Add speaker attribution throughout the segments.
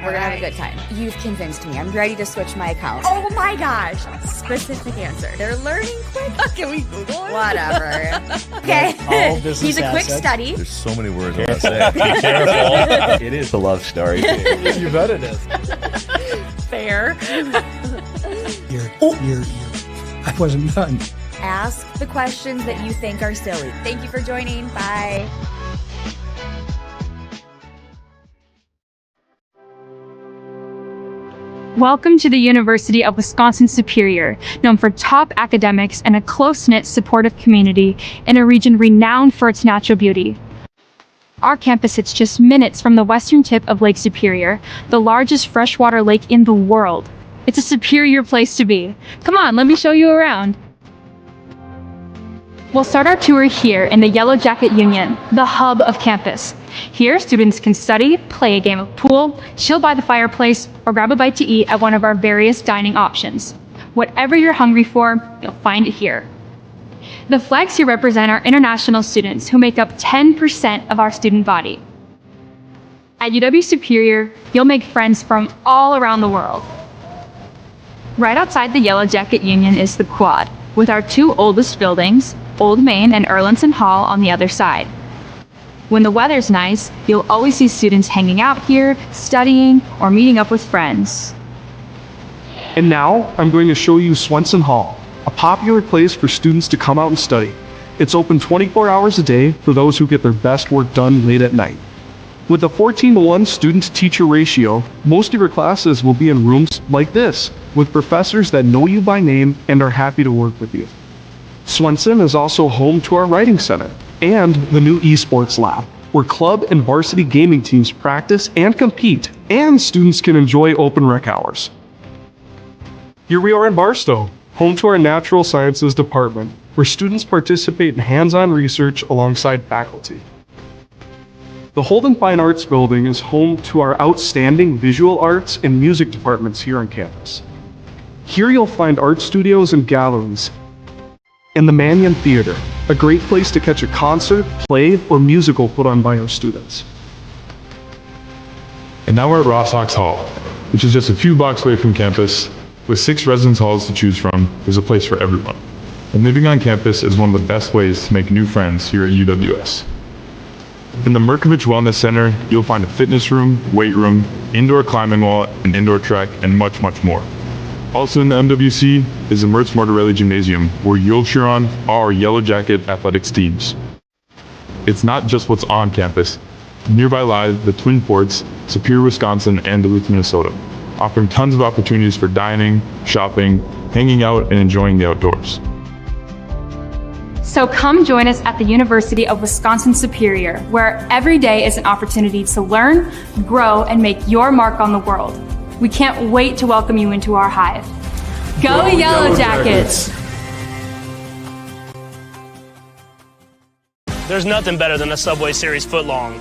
Speaker 1: We're gonna have a good time. You've convinced me. I'm ready to switch my account.
Speaker 2: Oh my gosh. Specific answer. They're learning quick. Can we Google it?
Speaker 1: Whatever. Okay. He's a quick study.
Speaker 3: There's so many words I want to say. Be careful. It is a love story.
Speaker 4: You bet it is.
Speaker 2: Fair.
Speaker 5: Here. I wasn't done.
Speaker 1: Ask the questions that you think are silly. Thank you for joining. Bye.
Speaker 6: Welcome to the University of Wisconsin-Superior, known for top academics and a close-knit, supportive community in a region renowned for its natural beauty. Our campus sits just minutes from the western tip of Lake Superior, the largest freshwater lake in the world. It's a superior place to be. Come on, let me show you around. We'll start our tour here in the Yellow Jacket Union, the hub of campus. Here, students can study, play a game of pool, chill by the fireplace, or grab a bite to eat at one of our various dining options. Whatever you're hungry for, you'll find it here. The flags here represent our international students, who make up 10% of our student body. At UW Superior, you'll make friends from all around the world. Right outside the Yellow Jacket Union is the Quad, with our two oldest buildings, Old Main and Erlandson Hall, on the other side. When the weather's nice, you'll always see students hanging out here, studying, or meeting up with friends.
Speaker 4: And now, I'm going to show you Swenson Hall, a popular place for students to come out and study. It's open 24 hours a day for those who get their best work done late at night. With a 14-to-1 student-to-teacher ratio, most of your classes will be in rooms like this, with professors that know you by name and are happy to work with you. Swenson is also home to our writing center and the new esports lab, where club and varsity gaming teams practice and compete, and students can enjoy open rec hours. Here we are in Barstow, home to our natural sciences department, where students participate in hands-on research alongside faculty. The Holden Fine Arts Building is home to our outstanding visual arts and music departments here on campus. Here you'll find art studios and galleries, and the Mannion Theater, a great place to catch a concert, play, or musical put on by our students.
Speaker 7: And now we're at Ross Hawks Hall, which is just a few blocks away from campus. With 6 residence halls to choose from, there's a place for everyone. And living on campus is one of the best ways to make new friends here at UWS. In the Merkovich Wellness Center, you'll find a fitness room, weight room, indoor climbing wall, an indoor track, and much, much more. Also in the MWC is the Mertz Mortarelli Gymnasium, where you'll cheer on our Yellow Jacket athletics teams. It's not just what's on campus. Nearby lie the Twin Ports, Superior, Wisconsin, and Duluth, Minnesota, offering tons of opportunities for dining, shopping, hanging out, and enjoying the outdoors.
Speaker 6: So come join us at the University of Wisconsin-Superior, where every day is an opportunity to learn, grow, and make your mark on the world. We can't wait to welcome you into our hive. Go Yellow Jackets!
Speaker 8: There's nothing better than a Subway Series footlong,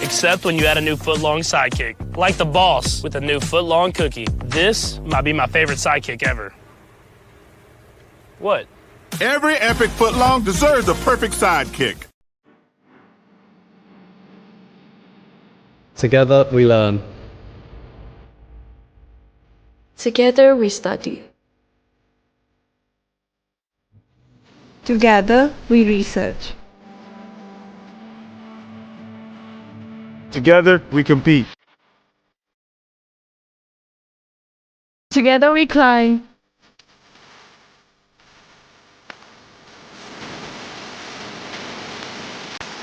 Speaker 8: except when you add a new footlong sidekick, like the boss with a new footlong cookie. This might be my favorite sidekick ever. What?
Speaker 9: Every epic footlong deserves a perfect sidekick.
Speaker 10: Together we learn.
Speaker 11: Together we study.
Speaker 12: Together we research.
Speaker 13: Together we compete.
Speaker 12: Together we climb.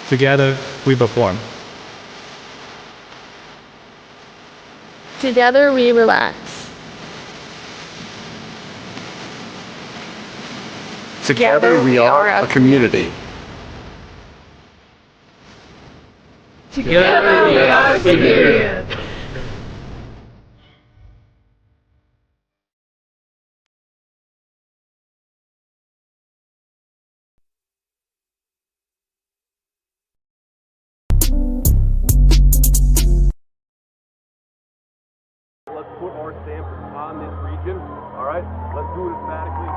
Speaker 10: Together we perform.
Speaker 11: Together we relax.
Speaker 13: Together we are a community.
Speaker 12: Together we are superior.
Speaker 4: Let's put our stamp on this region. All right, let's do it emphatically.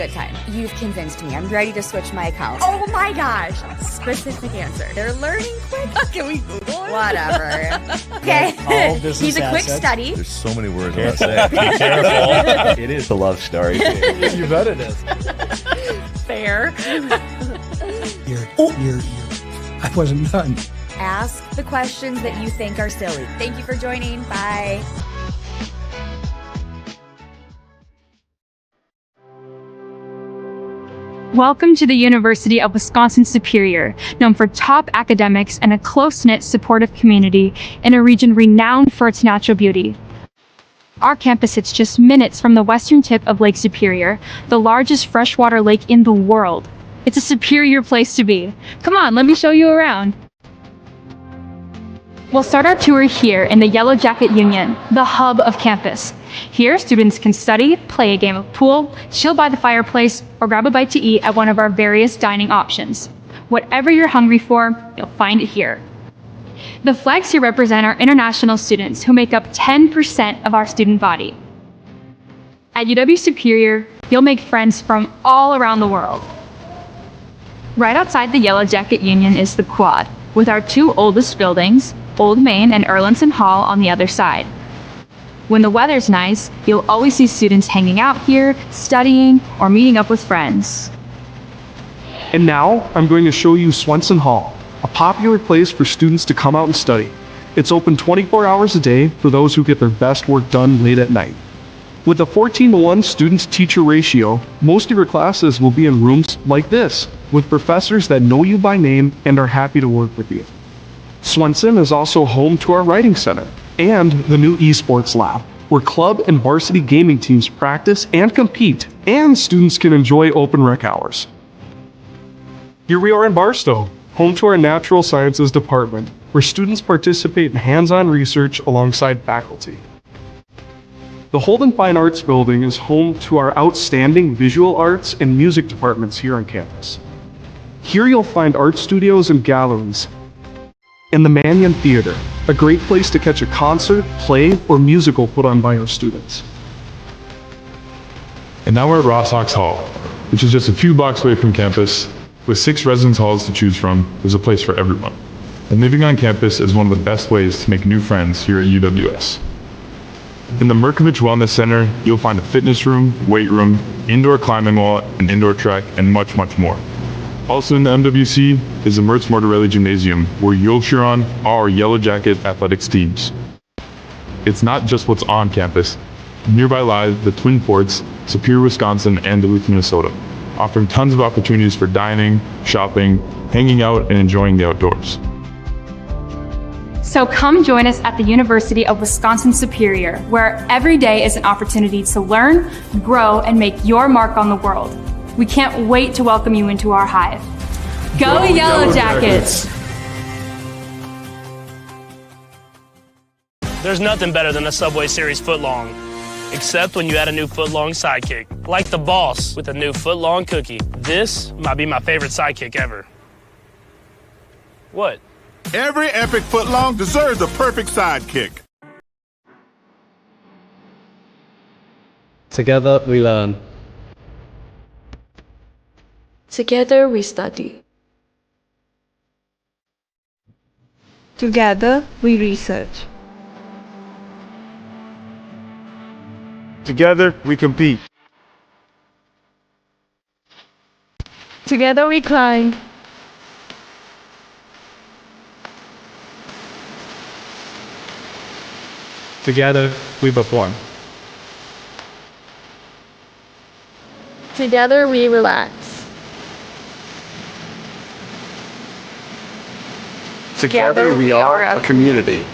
Speaker 1: Good time. You've convinced me. I'm ready to switch my account.
Speaker 2: Oh my gosh. Specific answer. They're learning quick. Can we Google it?
Speaker 1: Whatever. Okay. He's a quick study.
Speaker 3: There's so many words I'm not saying. Be careful. It is a love story.
Speaker 10: You bet it is.
Speaker 2: Fair.
Speaker 5: I wasn't done.
Speaker 1: Ask the questions that you think are silly. Thank you for joining. Bye.
Speaker 6: Welcome to the University of Wisconsin-Superior, known for top academics and a close-knit, supportive community in a region renowned for its natural beauty. Our campus sits just minutes from the western tip of Lake Superior, the largest freshwater lake in the world. It's a superior place to be. Come on, let me show you around. We'll start our tour here in the Yellow Jacket Union, the hub of campus. Here, students can study, play a game of pool, chill by the fireplace, or grab a bite to eat at one of our various dining options. Whatever you're hungry for, you'll find it here. The flags here represent our international students who make up 10% of our student body. At UW Superior, you'll make friends from all around the world. Right outside the Yellow Jacket Union is the Quad, with our two oldest buildings, Old Main and Erlandson Hall, on the other side. When the weather's nice, you'll always see students hanging out here, studying, or meeting up with friends.
Speaker 4: And now, I'm going to show you Swenson Hall, a popular place for students to come out and study. It's open 24 hours a day for those who get their best work done late at night. With a 14-to-1 student-to-teacher ratio, most of your classes will be in rooms like this, with professors that know you by name and are happy to work with you. Swenson is also home to our writing center and the new esports lab, where club and varsity gaming teams practice and compete, and students can enjoy open rec hours. Here we are in Barstow, home to our natural sciences department, where students participate in hands-on research alongside faculty. The Holden Fine Arts Building is home to our outstanding visual arts and music departments here on campus. Here you'll find art studios and galleries, and the Mannion Theater, a great place to catch a concert, play, or musical put on by our students.
Speaker 7: And now we're at Rossox Hall, which is just a few blocks away from campus. With 6 residence halls to choose from, there's a place for everyone. And living on campus is one of the best ways to make new friends here at UWS. In the Merkovich Wellness Center, you'll find a fitness room, weight room, indoor climbing wall, an indoor track, and much, much more. Also in the MWC is the Mertz Mortarelli Gymnasium, where you'll cheer on our Yellow Jacket athletics teams. It's not just what's on campus. Nearby lies the Twin Ports, Superior, Wisconsin, and Duluth, Minnesota, offering tons of opportunities for dining, shopping, hanging out, and enjoying the outdoors.
Speaker 6: So come join us at the University of Wisconsin-Superior, where every day is an opportunity to learn, grow, and make your mark on the world. We can't wait to welcome you into our hive. Go Yellow Jackets!
Speaker 8: There's nothing better than a Subway Series footlong, except when you add a new footlong sidekick, like the boss with a new footlong cookie. This might be my favorite sidekick ever. What?
Speaker 9: Every epic footlong deserves a perfect sidekick.
Speaker 10: Together we learn.
Speaker 11: Together we study.
Speaker 12: Together we research.
Speaker 13: Together we compete.
Speaker 12: Together we climb.
Speaker 10: Together we perform.
Speaker 11: Together we relax.
Speaker 13: Together we are a community.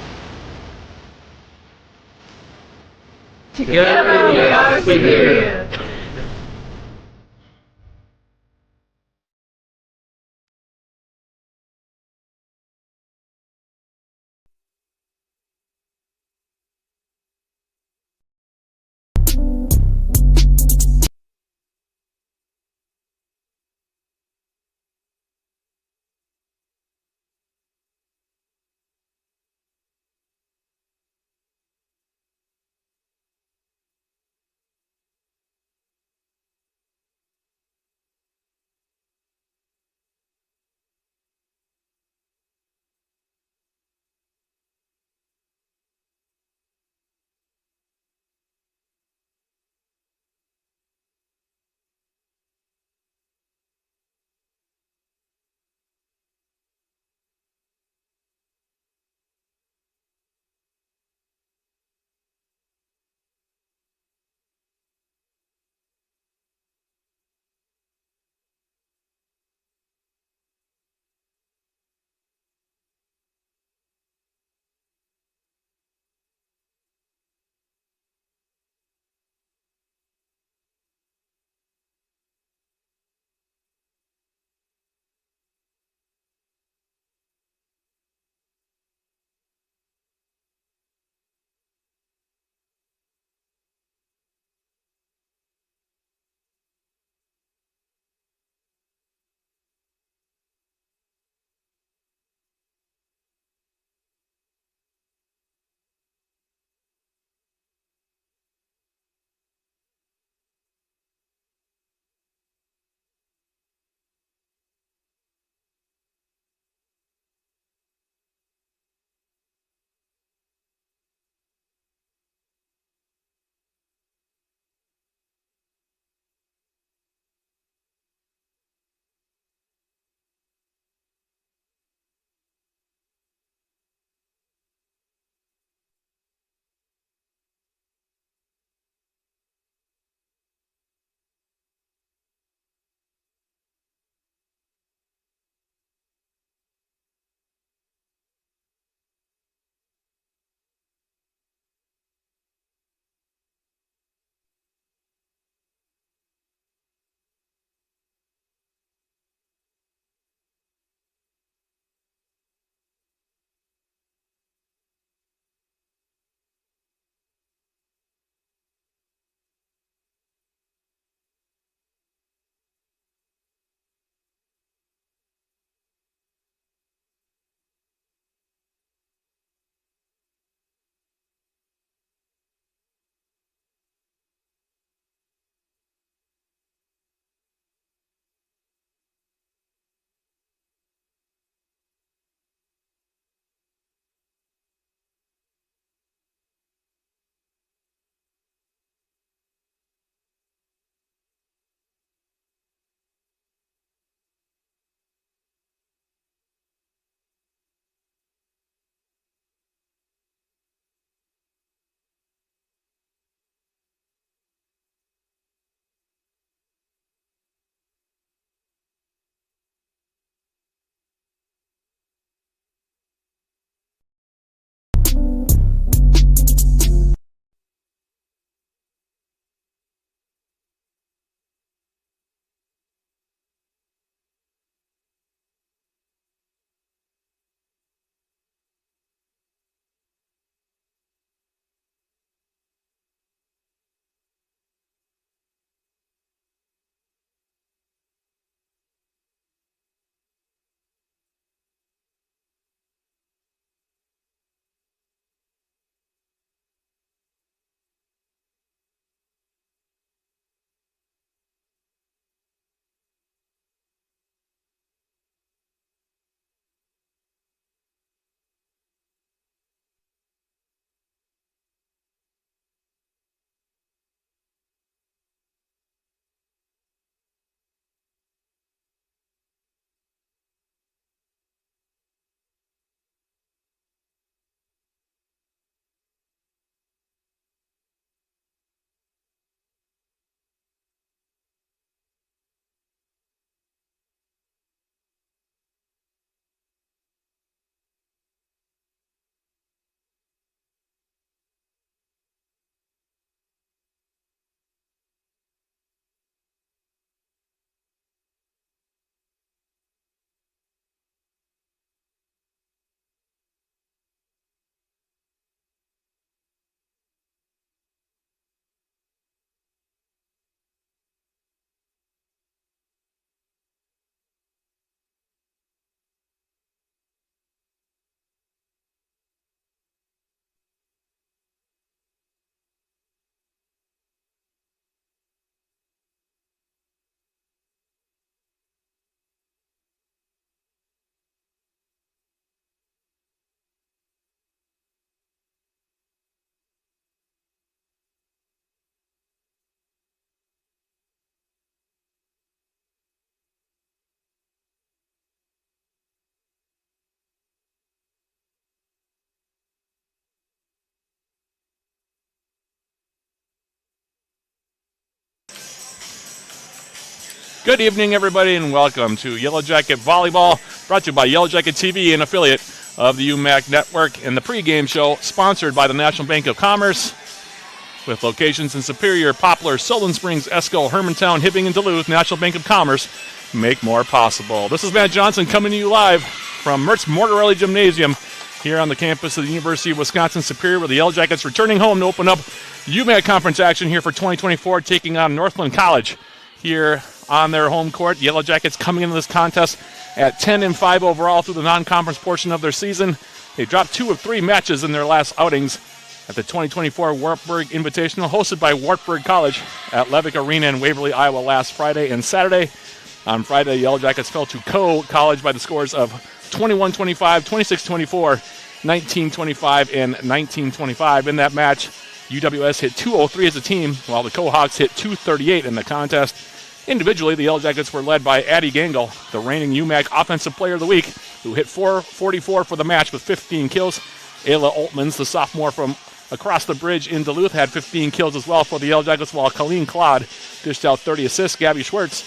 Speaker 12: Together we are superior.
Speaker 3: Good evening, everybody, and welcome to Yellow Jacket Volleyball, brought to you by Yellow Jacket TV, an affiliate of the UMAC Network, and the pregame show sponsored by the National Bank of Commerce, with locations in Superior, Poplar, Solon Springs, Esco, Hermantown, Hibbing, and Duluth. National Bank of Commerce, make more possible. This is Matt Johnson coming to you live from Mertz Mortarelli Gymnasium here on the campus of the University of Wisconsin-Superior, where the Yellow Jackets returning home to open up UMAC Conference action here for 2024, taking on Northland College here on their home court. The Yellow Jackets coming into this contest at 10-5 overall through the non-conference portion of their season. They dropped 2 of 3 matches in their last outings at the 2024 Wartburg Invitational, hosted by Wartburg College at Levick Arena in Waverly, Iowa last Friday and Saturday. On Friday, the Yellow Jackets fell to Coe College by the scores of 21-25, 26-24, 19-25, and 19-25. In that match, UWS hit 203 as a team, while the Coe Hawks hit 238 in the contest. Individually, the Yellow Jackets were led by Addie Gangle, the reigning UMAC Offensive Player of the Week, who hit 444 for the match with 15 kills. Ayla Oltmans, the sophomore from across the bridge in Duluth, had 15 kills as well for the Yellow Jackets, while Colleen Claude dished out 30 assists. Gabby Schwartz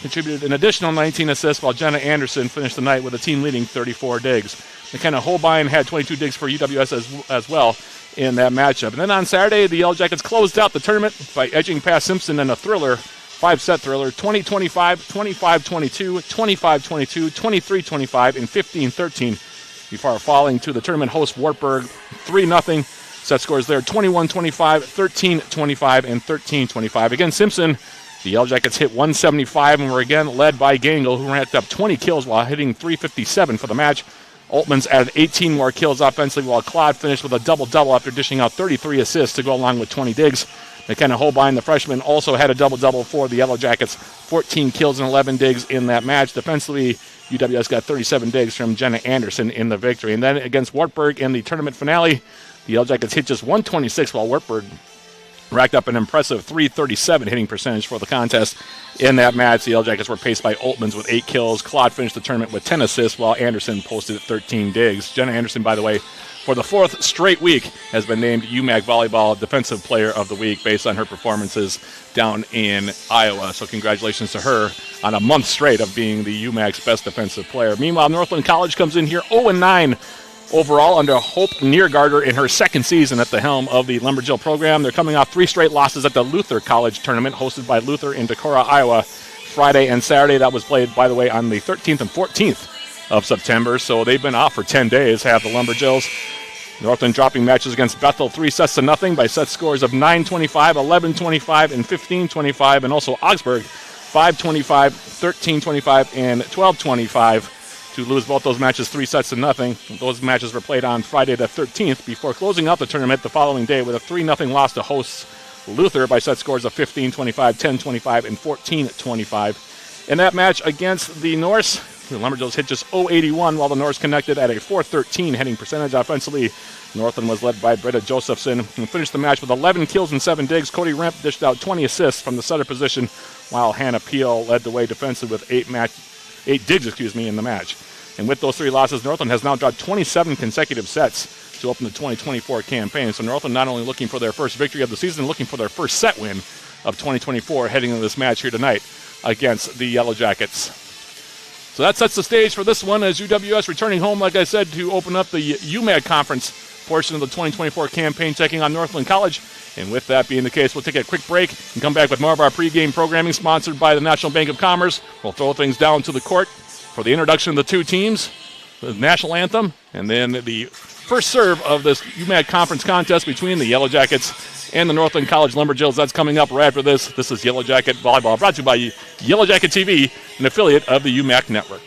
Speaker 3: contributed an additional 19 assists, while Jenna Anderson finished the night with a team-leading 34 digs. McKenna Holbein had 22 digs for UWS as well in that matchup. And then on Saturday, the Yellow Jackets closed out the tournament by edging past Simpson in a thriller, 5-set thriller, 20-25, 25-22, 25-22, 23-25, and 15-13, before falling to the tournament host Wartburg 3-0. Set scores there, 21-25, 13-25, and 13-25. Again, Simpson, the Yellow Jackets hit 175 and were again led by Gangle, who racked up 20 kills while hitting 357 for the match. Oltmans added 18 more kills offensively, while Claude finished with a double-double after dishing out 33 assists to go along with 20 digs. McKenna Holbein, the freshman, also had a double-double for the Yellow Jackets, 14 kills and 11 digs in that match. Defensively, UWS got 37 digs from Jenna Anderson in the victory. And then against Wartburg in the tournament finale, the Yellow Jackets hit just 126, while Wartburg racked up an impressive 337 hitting percentage for the contest. In that match, the Yellow Jackets were paced by Oltmans with 8 kills. Claude finished the tournament with 10 assists, while Anderson posted 13 digs. Jenna Anderson, by the way, for the 4th straight week, has been named UMAC Volleyball Defensive Player of the Week based on her performances down in Iowa. So congratulations to her on a month straight of being the UMAC's best defensive player. Meanwhile, Northland College comes in here 0-9 overall under Hope Niergarter in her second season at the helm of the Lumberjill program. They're coming off 3 straight losses at the Luther College tournament hosted by Luther in Decorah, Iowa, Friday and Saturday. That was played, by the way, on the 13th and 14th of September, so they've been off for 10 days, have the Lumberjills. Northland dropping matches against Bethel 3-0 by set scores of 9-25, 11-25, and 15-25, and also Augsburg 5-25, 13-25, and 12-25 to lose both those matches 3-0. Those matches were played on Friday the 13th before closing out the tournament the following day with a 3-0 loss to hosts Luther by set scores of 15-25, 10-25, and 14-25. In that match against the Norse, the Lumberjills hit just 081, while the Norse connected at a 413 hitting percentage. Offensively, Northland was led by Britta Josephson, who finished the match with 11 kills and 7 digs. Cody Remp dished out 20 assists from the setter position, while Hannah Peel led the way defensively with 8 digs in the match. And with those 3 losses, Northland has now dropped 27 consecutive sets to open the 2024 campaign. So Northland not only looking for their first victory of the season, looking for their first set win of 2024 heading into this match here tonight against the Yellow Jackets. So that sets the stage for this one as UWS returning home, like I said, to open up the UMAC Conference portion of the 2024 campaign, taking on Northland College. And with that being the case, we'll take a quick break and come back with more of our pregame programming sponsored by the National Bank of Commerce. We'll throw things down to the court for the introduction of the 2 teams, the national anthem, and then the first serve of this UMAC Conference contest between the Yellow Jackets and the Northland College Lumberjills. That's coming up right after this. This is Yellow Jacket Volleyball, brought to you by Yellow Jacket TV, an affiliate of the UMAC Network.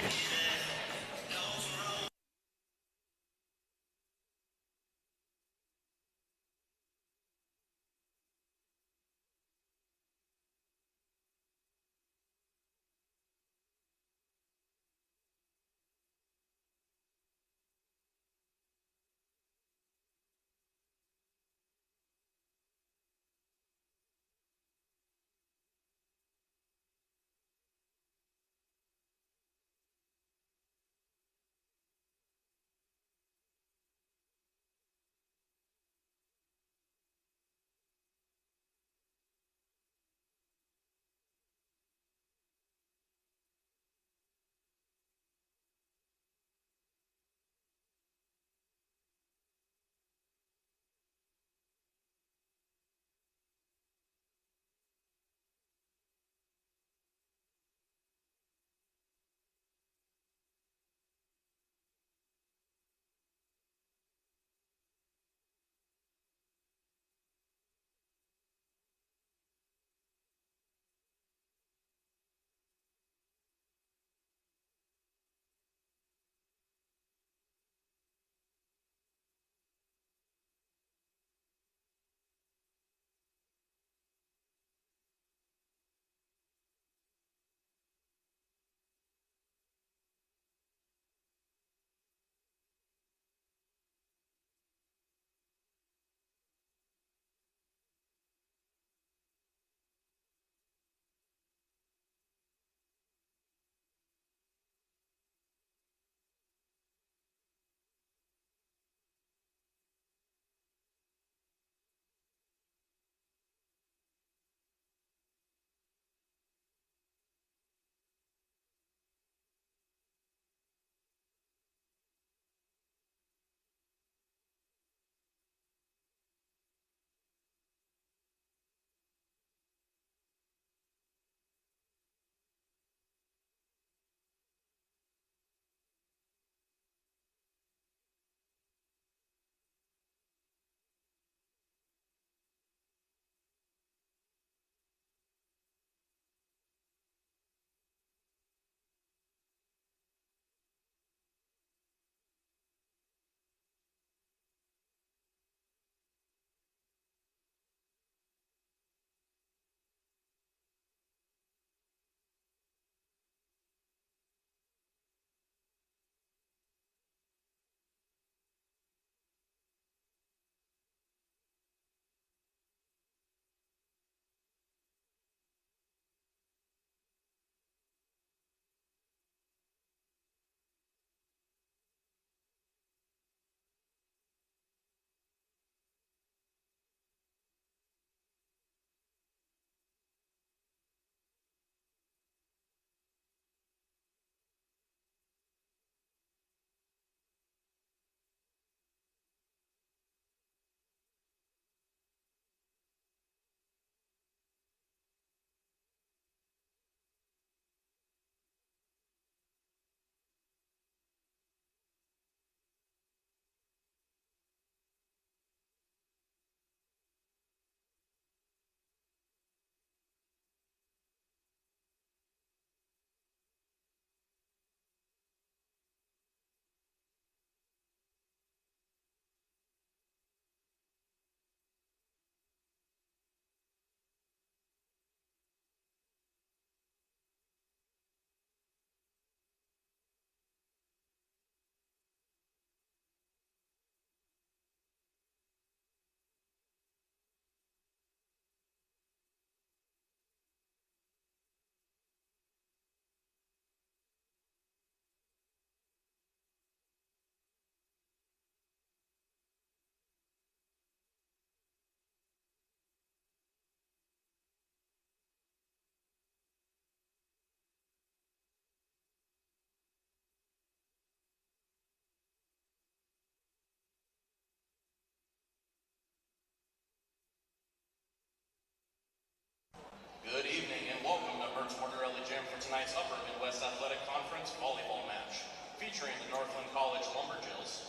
Speaker 3: points volleyball match featuring the Northland College Lumberjills.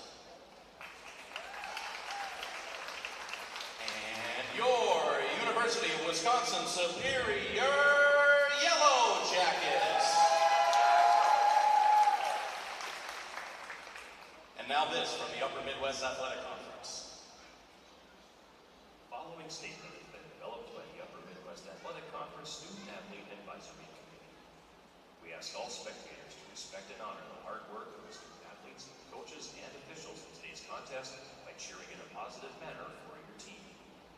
Speaker 3: And your University of Wisconsin Superior Yellow Jackets. And now this from the Upper Midwest Athletic Conference.
Speaker 14: The following statement has been developed by the Upper Midwest Athletic Conference Student Athlete Advisory Committee. We ask all spectators to respect and honor the hard work of the student athletes, coaches, and officials in today's contest by cheering in a positive manner for your team.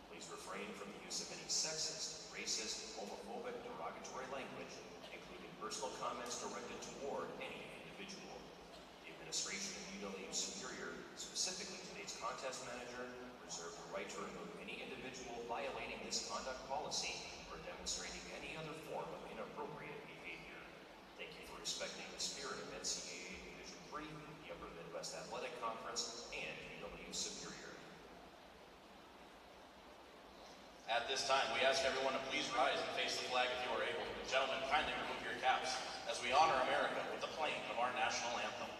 Speaker 14: Please refrain from the use of any sexist, racist, homophobic, derogatory language, including personal comments directed toward any individual. The administration of UW Superior, specifically today's contest manager, reserve the right to remove any individual violating this conduct policy or demonstrating any other form of inappropriate behavior. Thank you for respecting the spirit of NCAA Division III, the Upper Midwest Athletic Conference, and UW Superior.
Speaker 3: At this time, we ask everyone to please rise and face the flag if you are able. Gentlemen, kindly remove your caps as we honor America with the playing of our national anthem.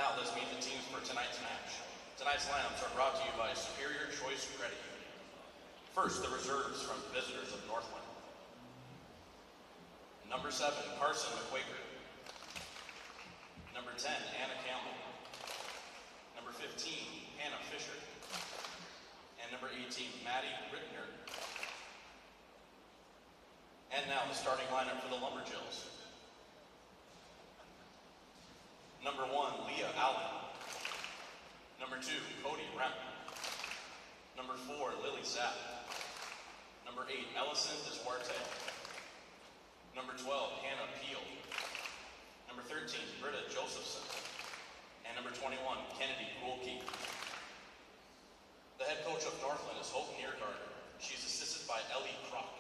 Speaker 3: Now let's meet the teams for tonight's match. Tonight's lineups are brought to you by Superior Choice Credit Union. First, the reserves from visitors of Northland. Number 7, Carson McQuaker. Number 10, Anna Campbell. Number 15, Hannah Fisher. And number 18, Maddie Rittner. And now the starting lineup for the Lumberjills. Number 1, Leah Allen. Number 2, Cody Remp. Number 4, Lily Sept. Number 8, Ellison Deswarte. Number 12, Hannah Peel. Number 13, Britta Josephson. And number 21, Kennedy Goulke. The head coach of Northland is Hope Niergarten. She's assisted by Ellie Croft.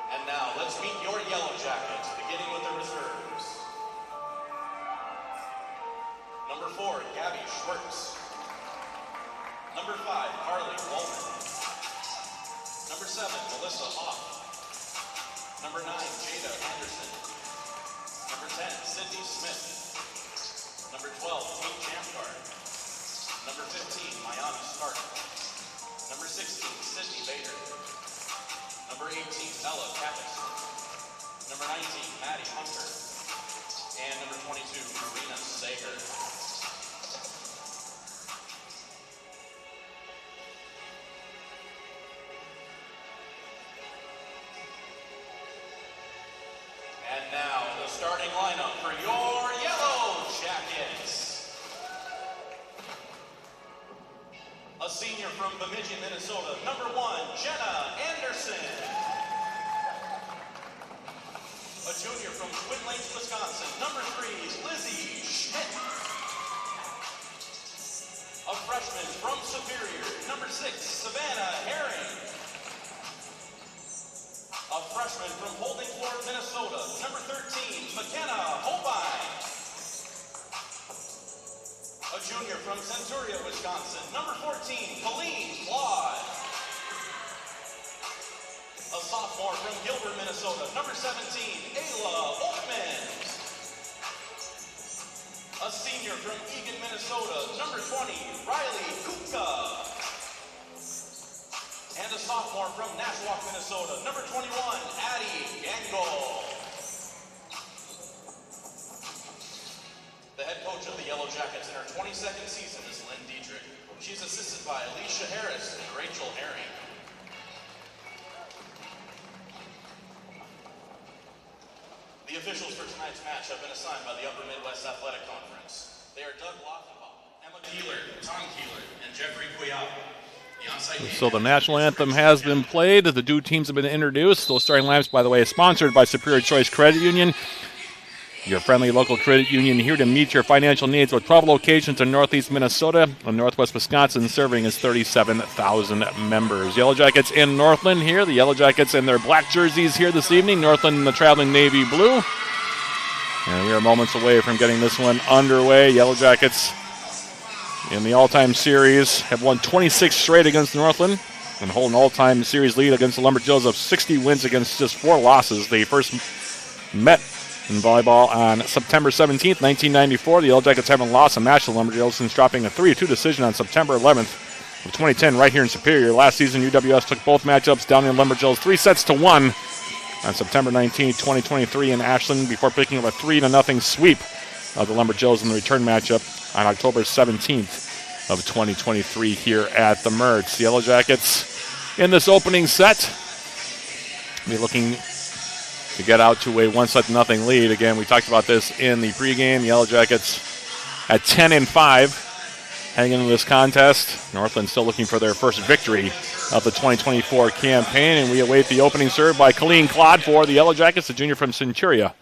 Speaker 3: And now, let's meet your Yellow Jackets, beginning with the reserves. Number 4, Gabby Schwartz. Number 5, Carly Wollman. Number 7, Melissa Hoff. Number 9, Jada Anderson. Number 10, Sydney Smith. Number 12, Kate Champgard. Number 15, Mayana Stark. Number 16, Sydney Bader. Number 18, Ella Kappas. Number 19, Maddie Hunter. And number 22, Marina Sager. And now, the starting lineup for your Yellow Jackets. A senior from Bemidji, Minnesota, number 1, Jenna Anderson. A junior from Twin Lakes, Wisconsin, number 3, Lizzie Schmidt. A freshman from Superior, number 6, Savannah Herring.
Speaker 14: freshman from Holdingford, Minnesota, number 13, McKenna Holbein. A junior from Centuria, Wisconsin, number 14, Colleen Claude. A sophomore from Gilbert, Minnesota, number 17, Ayla Oakman. A senior from Eagan, Minnesota, number 20, Riley Kupka. And a sophomore from Nashwauk, Minnesota, number 21, Addie Gangle. The head coach of the Yellow Jackets in her 22nd season is Lynn Dietrich. She's assisted by Alicia Harris and Rachel Herring. The officials for tonight's match have been assigned by the Upper Midwest Athletic Conference. They are Doug Lockenbaum, Emma Keeler, Tom Keeler, and Jeffrey Kuyao.
Speaker 3: So the national anthem has been played. The two teams have been introduced. Those starting lineups, by the way, is sponsored by Superior Choice Credit Union. Your friendly local credit union here to meet your financial needs with 12 locations in Northeast Minnesota and Northwest Wisconsin, serving as 37,000 members. Yellow Jackets in Northland here. The Yellow Jackets in their black jerseys here this evening. Northland in the traveling navy blue. And we are moments away from getting this one underway. Yellow Jackets in the all-time series have won 26 straight against Northland and hold an all-time series lead against the Lumberjills of 60 wins against just 4 losses. They first met in volleyball on September 17th, 1994. The Yellow Jackets haven't lost a match to the Lumberjills since dropping a 3-2 decision on September 11th of 2010 right here in Superior. Last season, UWS took both matchups down in Lumberjills 3-1 on September 19th, 2023 in Ashland before picking up a 3-0 sweep of the Lumberjills in the return matchup on October 17th of 2023 here at the Mertz. The Yellow Jackets in this opening set be looking to get out to a 1-0 lead. Again, we talked about this in the pregame. The Yellow Jackets at 10-5 heading into this contest. Northland still looking for their first victory of the 2024 campaign, and we await the opening serve by Colleen Claude for the Yellow Jackets, the junior from Centuria,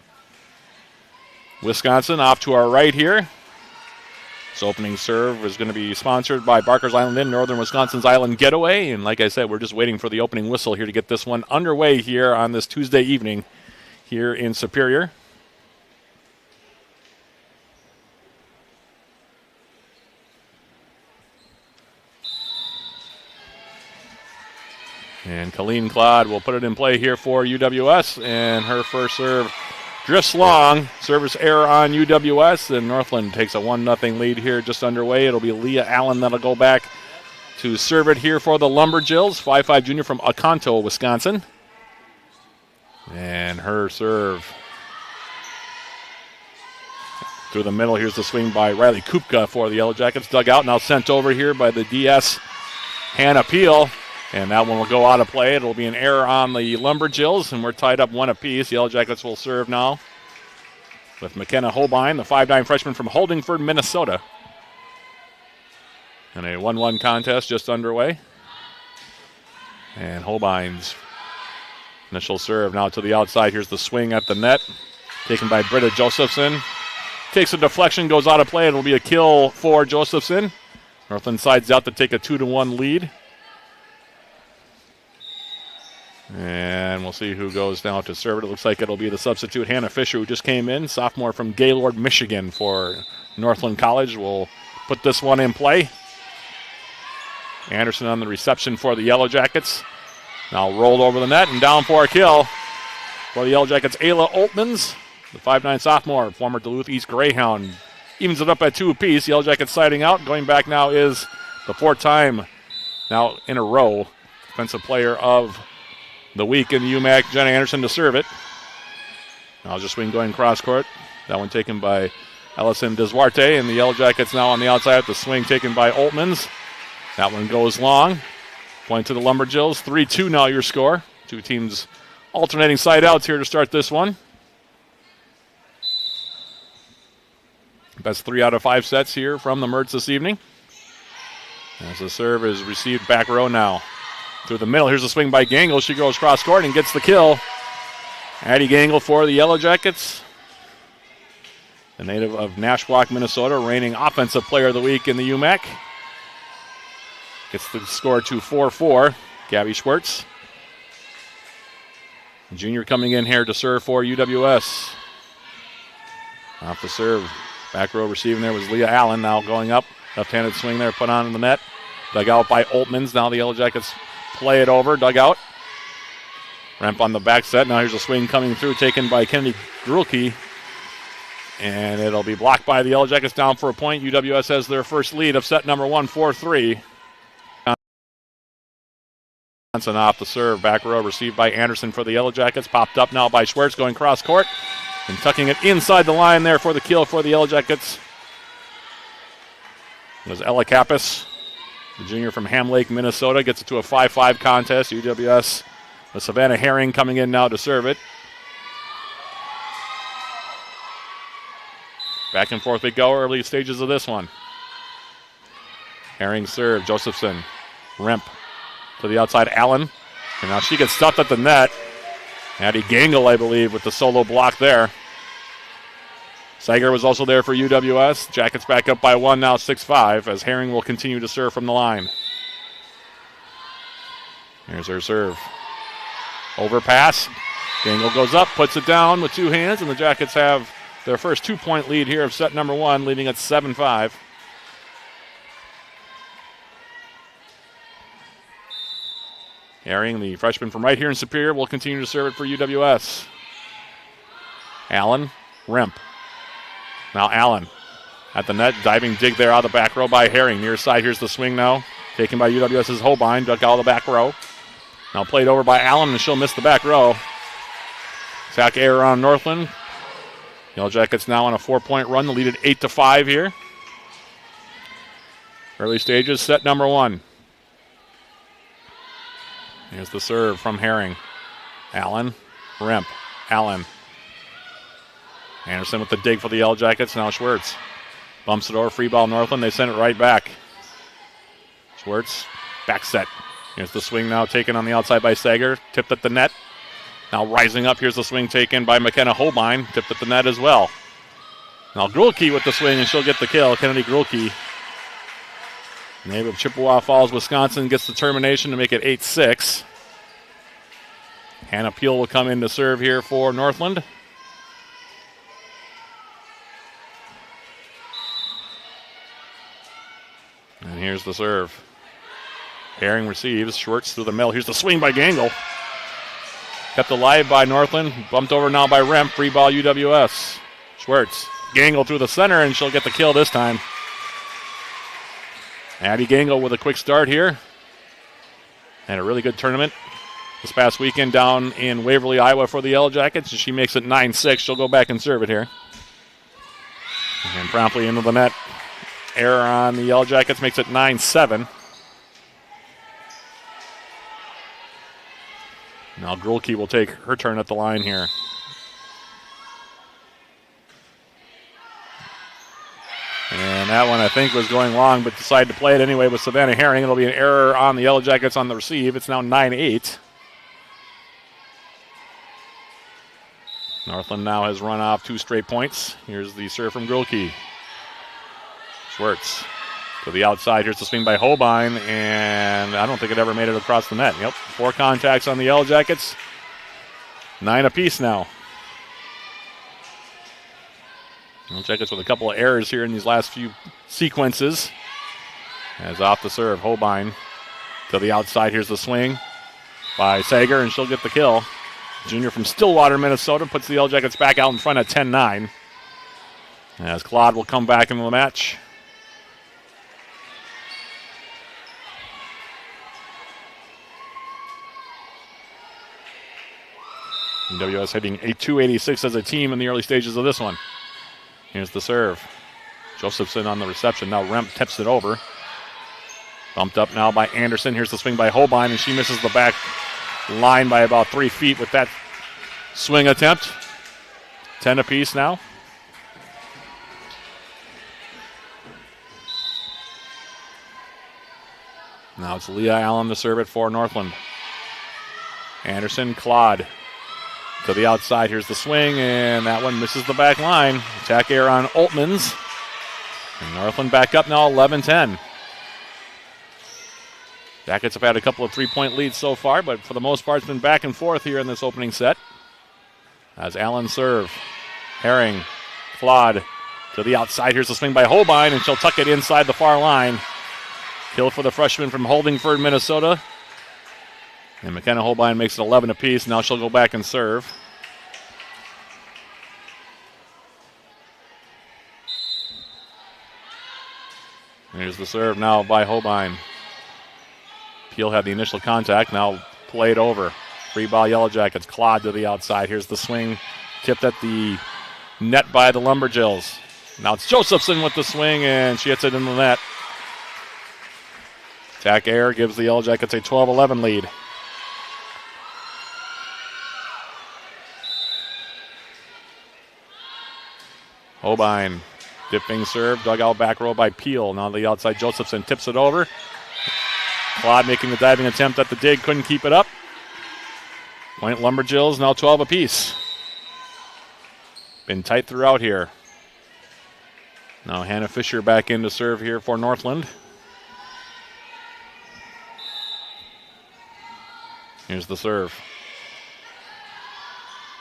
Speaker 3: Wisconsin. Off to our right here. This opening serve is going to be sponsored by Barker's Island Inn, Northern Wisconsin's Island Getaway. And like I said, we're just waiting for the opening whistle here to get this one underway here on this Tuesday evening here in Superior. And Colleen Claude will put it in play here for UWS, and her first serve drifts long. Service error on UWS, and Northland takes a 1-0 lead here just underway. It'll be Leah Allen that'll go back to serve it here for the Lumberjills. 5'5" junior from Oconto, Wisconsin. And her serve through the middle. Here's the swing by Riley Kupka for the Yellow Jackets. Dug out, now sent over here by the DS Hannah Peel. And that one will go out of play. It'll be an error on the Lumberjills, and we're tied up 1 apiece. The Yellow Jackets will serve now with McKenna Holbein, the 5'9" freshman from Holdingford, Minnesota. And a 1-1 contest just underway. And Holbein's initial serve now to the outside. Here's the swing at the net, taken by Britta Josephson. Takes a deflection, goes out of play. It'll be a kill for Josephson. Northland sides out to take a 2-1 lead. And we'll see who goes now to serve it. It looks like it'll be the substitute Hannah Fisher, who just came in, sophomore from Gaylord, Michigan for Northland College. Will put this one in play. Anderson on the reception for the Yellow Jackets. Now rolled over the net and down for a kill for the Yellow Jackets. Ayla Oltmans, the 5'9" sophomore, former Duluth East Greyhound, evens it up at 2 apiece. Yellow Jackets siding out. Going back now is the 4th time now in a row defensive player of the week in the UMAC, Jenna Anderson, to serve it. Now just swing going cross court. That one taken by Ellison Deswarte, and the Yellow Jackets now on the outside. The swing taken by Oltmans. That one goes long. Point to the Lumberjills. 3-2 now your score. Two teams alternating side outs here to start this one. Best 3 out of 5 sets here from the Mertz this evening. As the serve is received back row now. Through the middle, here's a swing by Gangle. She goes cross court and gets the kill. Addie Gangle for the Yellow Jackets. The native of Nashwauk, Minnesota, reigning offensive player of the week in the UMAC. Gets the score to 4-4. Gabby Schwartz. Junior coming in here to serve for UWS. Off the serve. Back row receiving there was Leah Allen. Now going up. Left-handed swing there put on in the net. Dug out by Oltmans. Now the Yellow Jackets play it over. Dug out. Ramp on the back set. Now here's a swing coming through, taken by Kennedy Grulke. And it'll be blocked by the Yellow Jackets down for a point. UWS has their first lead of set number 1, 4-3. Johnson off the serve. Back row received by Anderson for the Yellow Jackets. Popped up now by Schwartz going cross court. And tucking it inside the line there for the kill for the Yellow Jackets was Ella Kappas, the junior from Ham Lake, Minnesota. Gets it to a 5-5 contest. UWS with Savannah Herring coming in now to serve it. Back and forth we go, early stages of this one. Herring serve, Josephson, Remp to the outside, Allen. And now she gets stuffed at the net. Addie Gangle, I believe, with the solo block there. Sager was also there for UWS. Jackets back up by 1, now 6-5, as Herring will continue to serve from the line. Here's her serve. Overpass. Gangle goes up, puts it down with 2 hands, and the Jackets have their first 2-point lead here of set number 1, leading at 7-5. Herring, the freshman from right here in Superior, will continue to serve it for UWS. Allen, Remp. Now Allen at the net, diving dig there out of the back row by Herring. Near side, here's the swing now, taken by UWS's Holbein, dug out of the back row. Now played over by Allen, and she'll miss the back row. Attack error on Northland. Yellow Jackets now on a 4-point run, the lead at 8-5 here. Early stages, set number 1. Here's the serve from Herring. Allen, Remp, Allen. Anderson with the dig for the Yellow Jackets. Now Schwartz bumps it over. Free ball Northland. They send it right back. Schwartz, back set. Here's the swing now taken on the outside by Sager. Tipped at the net. Now rising up. Here's the swing taken by McKenna Holbein. Tipped at the net as well. Now Grulke with the swing, and she'll get the kill. Kennedy Grulke, native of Chippewa Falls, Wisconsin, gets the termination to make it 8-6. Hannah Peel will come in to serve here for Northland. And here's the serve. Herring receives. Schwartz through the middle. Here's the swing by Gangle. Kept alive by Northland. Bumped over now by Remp. Free ball UWS. Schwartz. Gangle through the center, and she'll get the kill this time. Addie Gangle with a quick start here. And a really good tournament this past weekend down in Waverly, Iowa for the Yellow Jackets. And she makes it 9-6. She'll go back and serve it here. And promptly into the net. Error on the Yellow Jackets makes it 9-7. Now Grulke will take her turn at the line here. And that one, I think, was going long, but decided to play it anyway with Savannah Herring. It'll be an error on the Yellow Jackets on the receive. It's now 9-8. Northland now has run off 2 straight points. Here's the serve from Grulke. Schwartz to the outside. Here's the swing by Holbein, and I don't think it ever made it across the net. Yep, 4 contacts on the Yellow Jackets. 9 apiece now. Yellow Jackets with a couple of errors here in these last few sequences. As off the serve, Holbein to the outside. Here's the swing by Sager, and she'll get the kill. Junior from Stillwater, Minnesota, puts the Yellow Jackets back out in front at 10-9. As Claude will come back into the match. UWS hitting 286 as a team in the early stages of this one. Here's the serve. Josephson on the reception. Now Remp tips it over. Bumped up now by Anderson. Here's the swing by Holbein, and she misses the back line by about 3 feet with that swing attempt. 10 apiece now. Now it's Leah Allen to serve it for Northland. Anderson, Claude to the outside. Here's the swing, and that one misses the back line. Attack error on Oltmans. And Northland back up now 11-10. Jackets have had a couple of 3-point leads so far, but for the most part, it's been back and forth here in this opening set. As Allen serve. Herring, Claude to the outside. Here's the swing by Holbein, and she'll tuck it inside the far line. Kill for the freshman from Holdingford, Minnesota. And McKenna Holbein makes it 11 apiece. Now she'll go back and serve. Here's the serve now by Holbein. Peel had the initial contact, now played over. Free ball, Yellow Jackets. Claude to the outside. Here's the swing, tipped at the net by the Lumberjills. Now it's Josephson with the swing, and she hits it in the net. Attack air gives the Yellow Jackets a 12-11 lead. Holbein, dipping serve, dug out back row by Peel. Now the outside, Josephson tips it over. Claude making the diving attempt at the dig, couldn't keep it up. Point Lumberjills now 12 apiece. Been tight throughout here. Now Hannah Fisher back in to serve here for Northland. Here's the serve.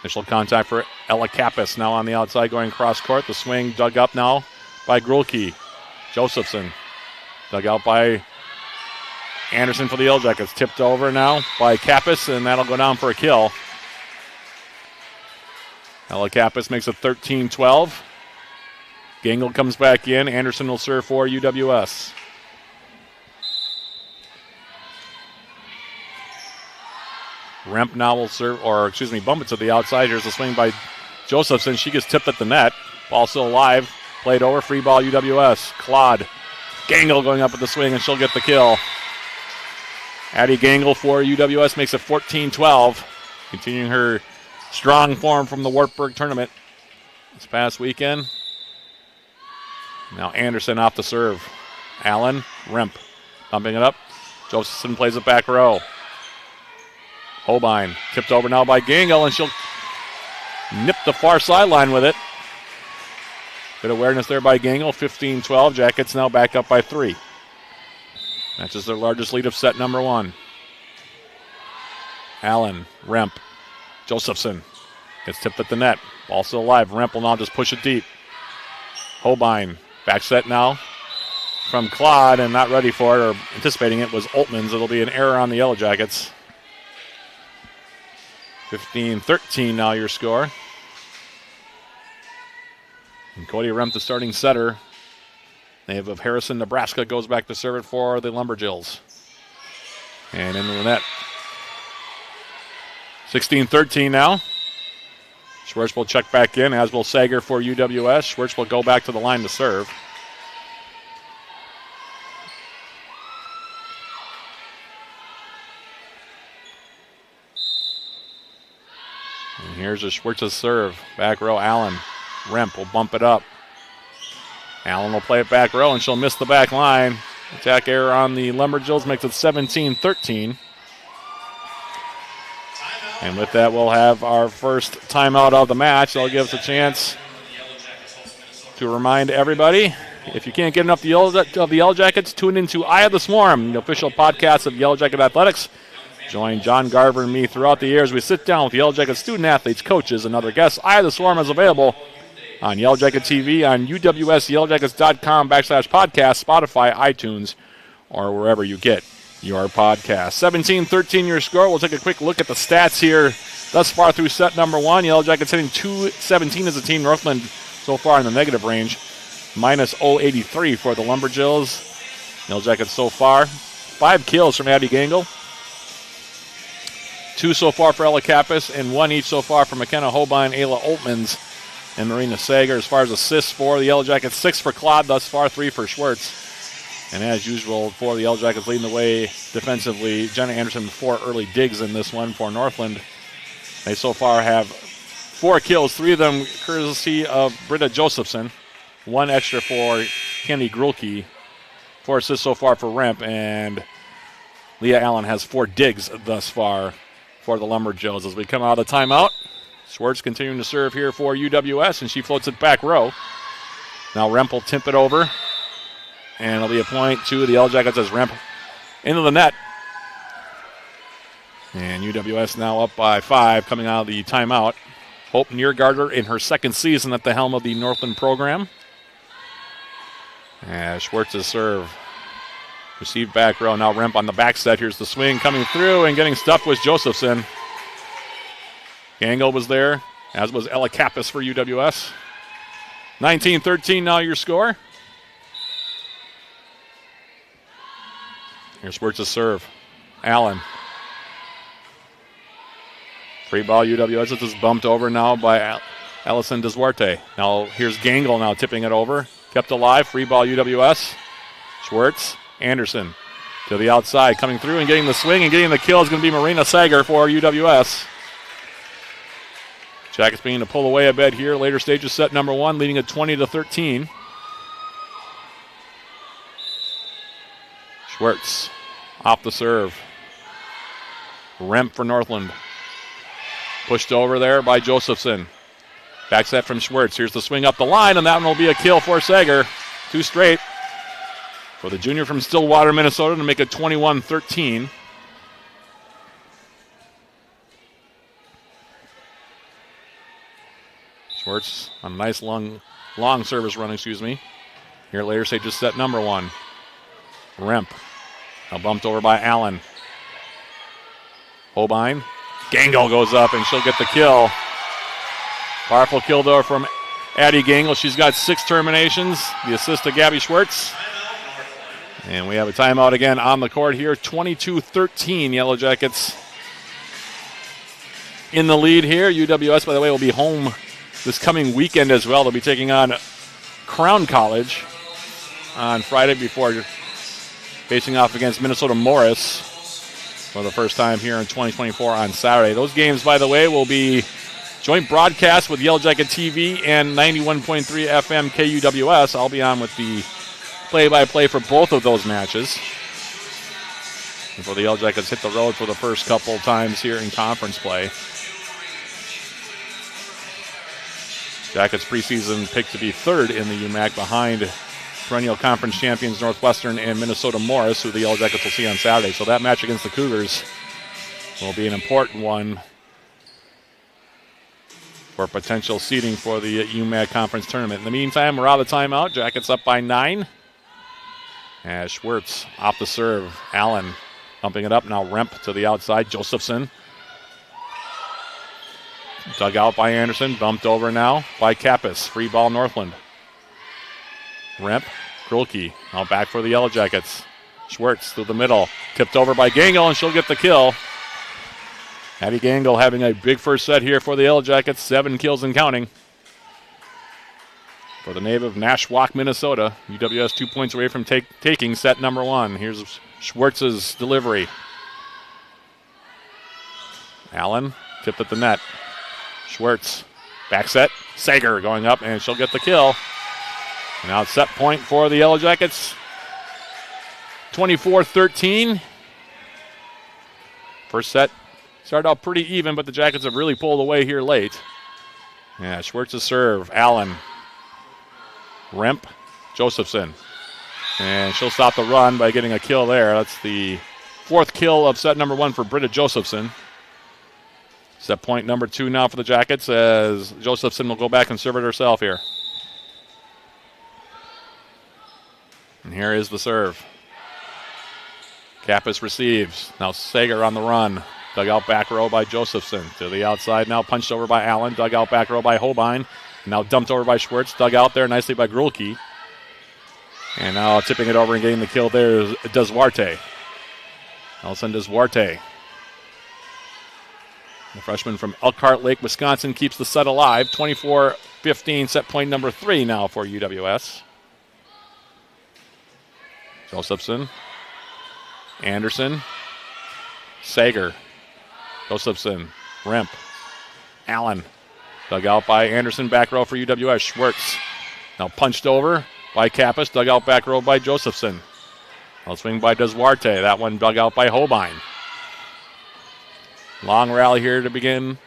Speaker 3: Initial contact for Ella Kappas now on the outside going cross court. The swing dug up now by Grulke. Josephson dug out by Anderson for the Yellow Jackets. Tipped over now by Kappas, and that'll go down for a kill. Ella Kappas makes it 13-12. Gangle comes back in. Anderson will serve for UWS. Remp now will serve, bump it to the outside. Here's the swing by Josephson. She gets tipped at the net. Ball still alive. Played over. Free ball, UWS. Claude. Gangle going up at the swing, and she'll get the kill. Addie Gangle for UWS makes it 14-12. Continuing her strong form from the Wartburg tournament this past weekend. Now Anderson off the serve. Allen, Remp, pumping it up. Josephson plays it back row. Holbein tipped over now by Gangle, and she'll nip the far sideline with it. Good awareness there by Gangle. 15-12. Jackets now back up by 3. That's just their largest lead of set number 1. Allen, Remp, Josephson gets tipped at the net. Ball still alive. Remp will now just push it deep. Holbein, back set now from Claude, and not ready for it, or anticipating it, was Oltmans. It'll be an error on the Yellow Jackets. 15-13 now your score. And Cody Remp, the starting setter. Native of Harrison, Nebraska, goes back to serve it for the Lumberjills. And into the net. 16-13 now. Schwartz will check back in, as will Sager for UWS. Schwartz will go back to the line to serve. And here's a Schwartz's serve. Back row, Allen. Remp will bump it up. Allen will play it back row, and she'll miss the back line. Attack error on the Lumberjills makes it 17-13. And with that, we'll have our first timeout of the match. That'll give us a chance to remind everybody, if you can't get enough of the Yellow Jackets, tune into Eye of the Swarm, the official podcast of Yellow Jacket Athletics. Join John Garver and me throughout the years. We sit down with Yellow Jacket student athletes, coaches, and other guests. Eye of the Swarm is available on Yellow Jacket TV, on UWSYellowJackets.com/podcast, Spotify, iTunes, or wherever you get your podcast. 17-13 your score. We'll take a quick look at the stats here thus far through set number 1. Yellow Jackets hitting .217 as a team. Northland so far in the negative range. Minus .083 for the Lumberjills. Yellow Jackets so far. 5 kills from Addie Gangle. 2 so far for Ella Kappas, and 1 each so far for McKenna Holbein, Ayla Oltmans, and Marina Sager. As far as assists for the Yellow Jackets, 6 for Claude thus far, 3 for Schwartz. And as usual for the Yellow Jackets leading the way defensively, Jenna Anderson with 4 early digs in this one for Northland. They so far have 4 kills, 3 of them courtesy of Britta Josephson. 1 extra for Kenny Grulke. 4 assists so far for Remp, and Leah Allen has 4 digs thus far for the Lumberjills. As we come out of the timeout, Schwartz continuing to serve here for UWS, and she floats it back row. Now Remp will tip it over, and it'll be a point to the Yellow Jackets as Remp into the net. And UWS now up by 5 coming out of the timeout. Hope Niergarter in her second season at the helm of the Northland program. As Schwartz's serve. Received back row. Now Remp on the back set. Here's the swing coming through and getting stuffed was Josephson. Gangle was there, as was Ella Kappas for UWS. 19-13 now your score. Here's Schwartz's serve. Allen. Free ball UWS. This is bumped over now by Allison Deswarte. Now here's Gangle now tipping it over. Kept alive. Free ball UWS. Schwartz. Anderson to the outside. Coming through and getting the swing and getting the kill is going to be Marina Sager for UWS. Jackets beginning to pull away a bit here. Later stages set number 1 leading at 20-13. Schwartz off the serve. Remp for Northland. Pushed over there by Josephson. Back set from Schwartz. Here's the swing up the line, and that one will be a kill for Sager. 2 straight for the junior from Stillwater, Minnesota, to make it 21-13. Schwartz on a nice long service run, Here later stages set number 1. Remp. Now bumped over by Allen. Holbein. Gangle goes up and she'll get the kill. Powerful kill though from Addie Gangle. She's got 6 terminations. The assist to Gabby Schwartz. And we have a timeout again on the court here. 22-13 Yellow Jackets in the lead here. UWS, by the way, will be home this coming weekend as well. They'll be taking on Crown College on Friday before facing off against Minnesota Morris for the first time here in 2024 on Saturday. Those games, by the way, will be joint broadcast with Yellow Jacket TV and 91.3 FM KUWS. I'll be on with the play-by-play for both of those matches before the Yellow Jackets hit the road for the first couple times here in conference play. Jackets preseason picked to be 3rd in the UMAC behind perennial conference champions Northwestern and Minnesota Morris, who the Yellow Jackets will see on Saturday. So that match against the Cougars will be an important one for potential seeding for the UMAC conference tournament. In the meantime, we're out of timeout. Jackets up by 9. As Schwartz off the serve. Allen pumping it up. Now Remp to the outside. Josephson. Dug out by Anderson. Bumped over now by Kappas. Free ball Northland. Remp. Krulke. Now back for the Yellow Jackets. Schwartz through the middle. Tipped over by Gangle, and she'll get the kill. Addie Gangle having a big first set here for the Yellow Jackets. 7 kills and counting. For the native of Nashwauk, Minnesota. UWS 2 points away from taking set number 1. Here's Schwartz's delivery. Allen tipped at the net. Schwartz, back set. Sager going up, and she'll get the kill. And now it's set point for the Yellow Jackets. 24-13. First set started out pretty even, but the Jackets have really pulled away here late. Yeah, Schwartz's serve. Allen. Remp. Josephson. And she'll stop the run by getting a kill there. That's the 4th kill of set number 1 for Britta Josephson. Set point number 2 now for the Jackets as Josephson will go back and serve it herself here. And here is the serve. Kappas receives. Now Sager on the run. Dug out back row by Josephson. To the outside now, punched over by Allen. Dug out back row by Holbein. Now dumped over by Schwartz. Dug out there nicely by Grulke. And now tipping it over and getting the kill there is Deswarte. Nelson Deswarte. The freshman from Elkhart Lake, Wisconsin, keeps the set alive. 24-15, set point number 3 now for UWS. Josephson. Anderson. Sager. Josephson. Remp. Allen. Dug out by Anderson, back row for UWS. Schwartz. Now punched over by Kappas. Dug out back row by Josephson. Now swing by Deswarte. That one dug out by Holbein. Long rally here to begin,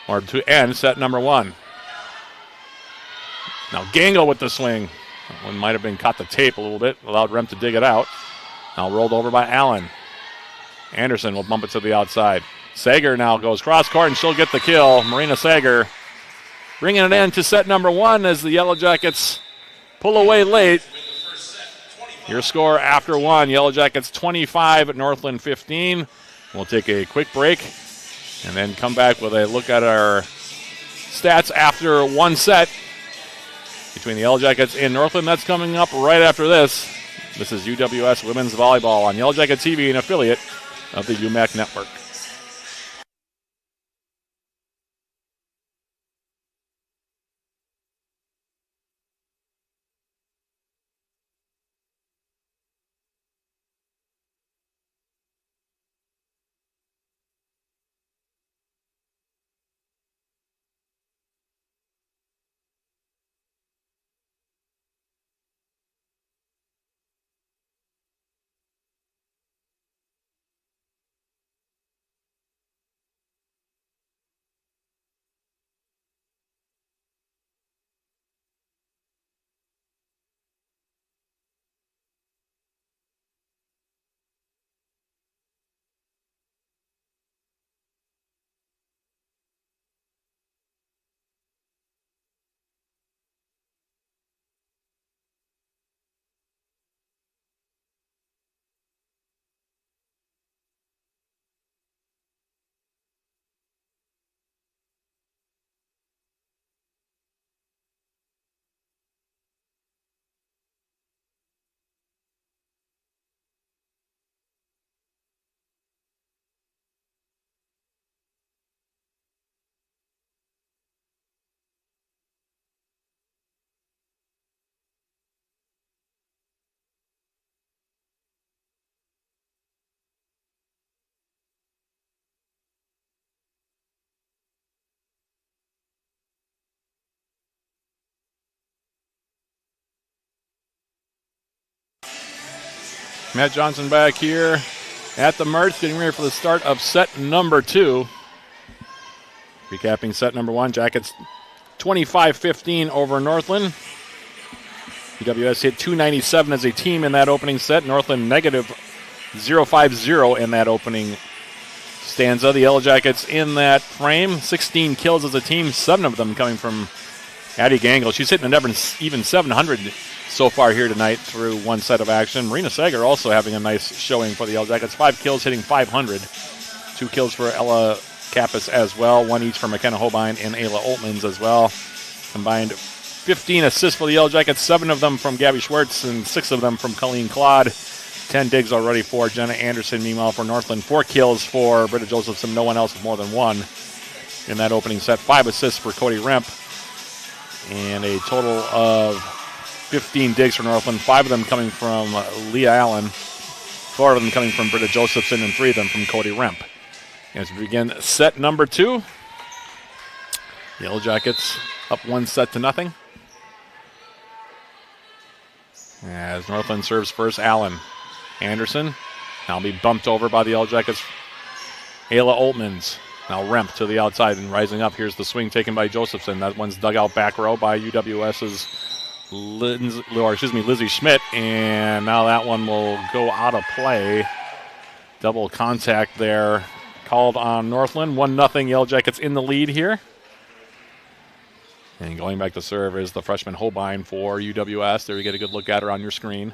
Speaker 3: or to end set number 1. Now Gangle with the swing. That one might have been caught the tape a little bit. Allowed Remp to dig it out. Now rolled over by Allen. Anderson will bump it to the outside. Sager now goes cross court, and she'll get the kill. Marina Sager bringing it in to set number 1 as the Yellow Jackets pull away late. Your score after 1, Yellow Jackets 25, Northland 15. We'll take a quick break and then come back with a look at our stats after 1 set between the Yellow Jackets and Northland. That's coming up right after this. This is UWS Women's Volleyball on Yellow Jacket TV, an affiliate of the UMAC Network. Matt Johnson back here at the Mertz, getting ready for the start of set number 2. Recapping set number 1, Jackets 25-15 over Northland. UWS hit 297 as a team in that opening set. Northland negative 0-5-0 in that opening stanza. The Yellow Jackets in that frame, 16 kills as a team, 7 of them coming from Addie Gangle. She's hitting an even 700 so far here tonight through 1 set of action. Marina Sager also having a nice showing for the Yellow Jackets. 5 kills, hitting 500. 2 kills for Ella Kappas as well. 1 each for McKenna Holbein and Ayla Oltmans as well. Combined 15 assists for the Yellow Jackets, 7 of them from Gabby Schwartz and 6 of them from Colleen Claude. 10 digs already for Jenna Anderson. Meanwhile, for Northland, 4 kills for Britta Josephson. No one else with more than 1 in that opening set. 5 assists for Cody Remp. And a total of 15 digs for Northland. 5 of them coming from Leah Allen. 4 of them coming from Britta Josephson, and 3 of them from Cody Remp. As we begin set number 2, Yellow Jackets up 1-0. As Northland serves first, Allen. Anderson now be bumped over by the Yellow Jackets. Ayla Oltmans. Now Remp to the outside and rising up. Here's the swing taken by Josephson. That one's dug out back row by UWS's Lizzie Schmidt. And now that one will go out of play. Double contact there called on Northland. 1-0 Yellow Jackets in the lead here. And going back to serve is the freshman Holbein for UWS. There you get a good look at her on your screen.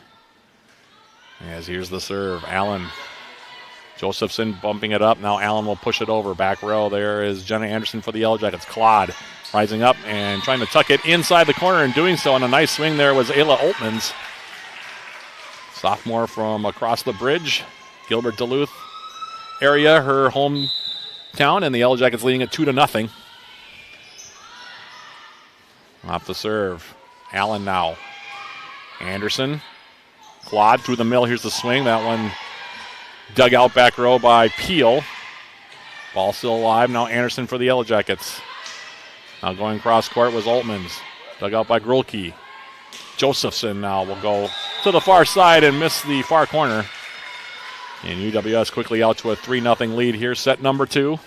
Speaker 3: As here's the serve. Allen. Josephson bumping it up. Now Allen will push it over. Back row. There is Jenna Anderson for the Yellow Jackets. Claude rising up and trying to tuck it inside the corner, and doing so on a nice swing there was Ayla Oltmans. Sophomore from across the bridge. Gilbert Duluth area, her hometown, and the Yellow Jackets leading it 2-0. Off the serve. Allen now. Anderson. Claude through the middle. Here's the swing. That one dug out back row by Peel. Ball still alive. Now Anderson for the Yellow Jackets. Now going cross court was Oltmans. Dug out by Grulke. Josephson now will go to the far side and miss the far corner. And UWS quickly out to a 3-0 lead here. Set number 2.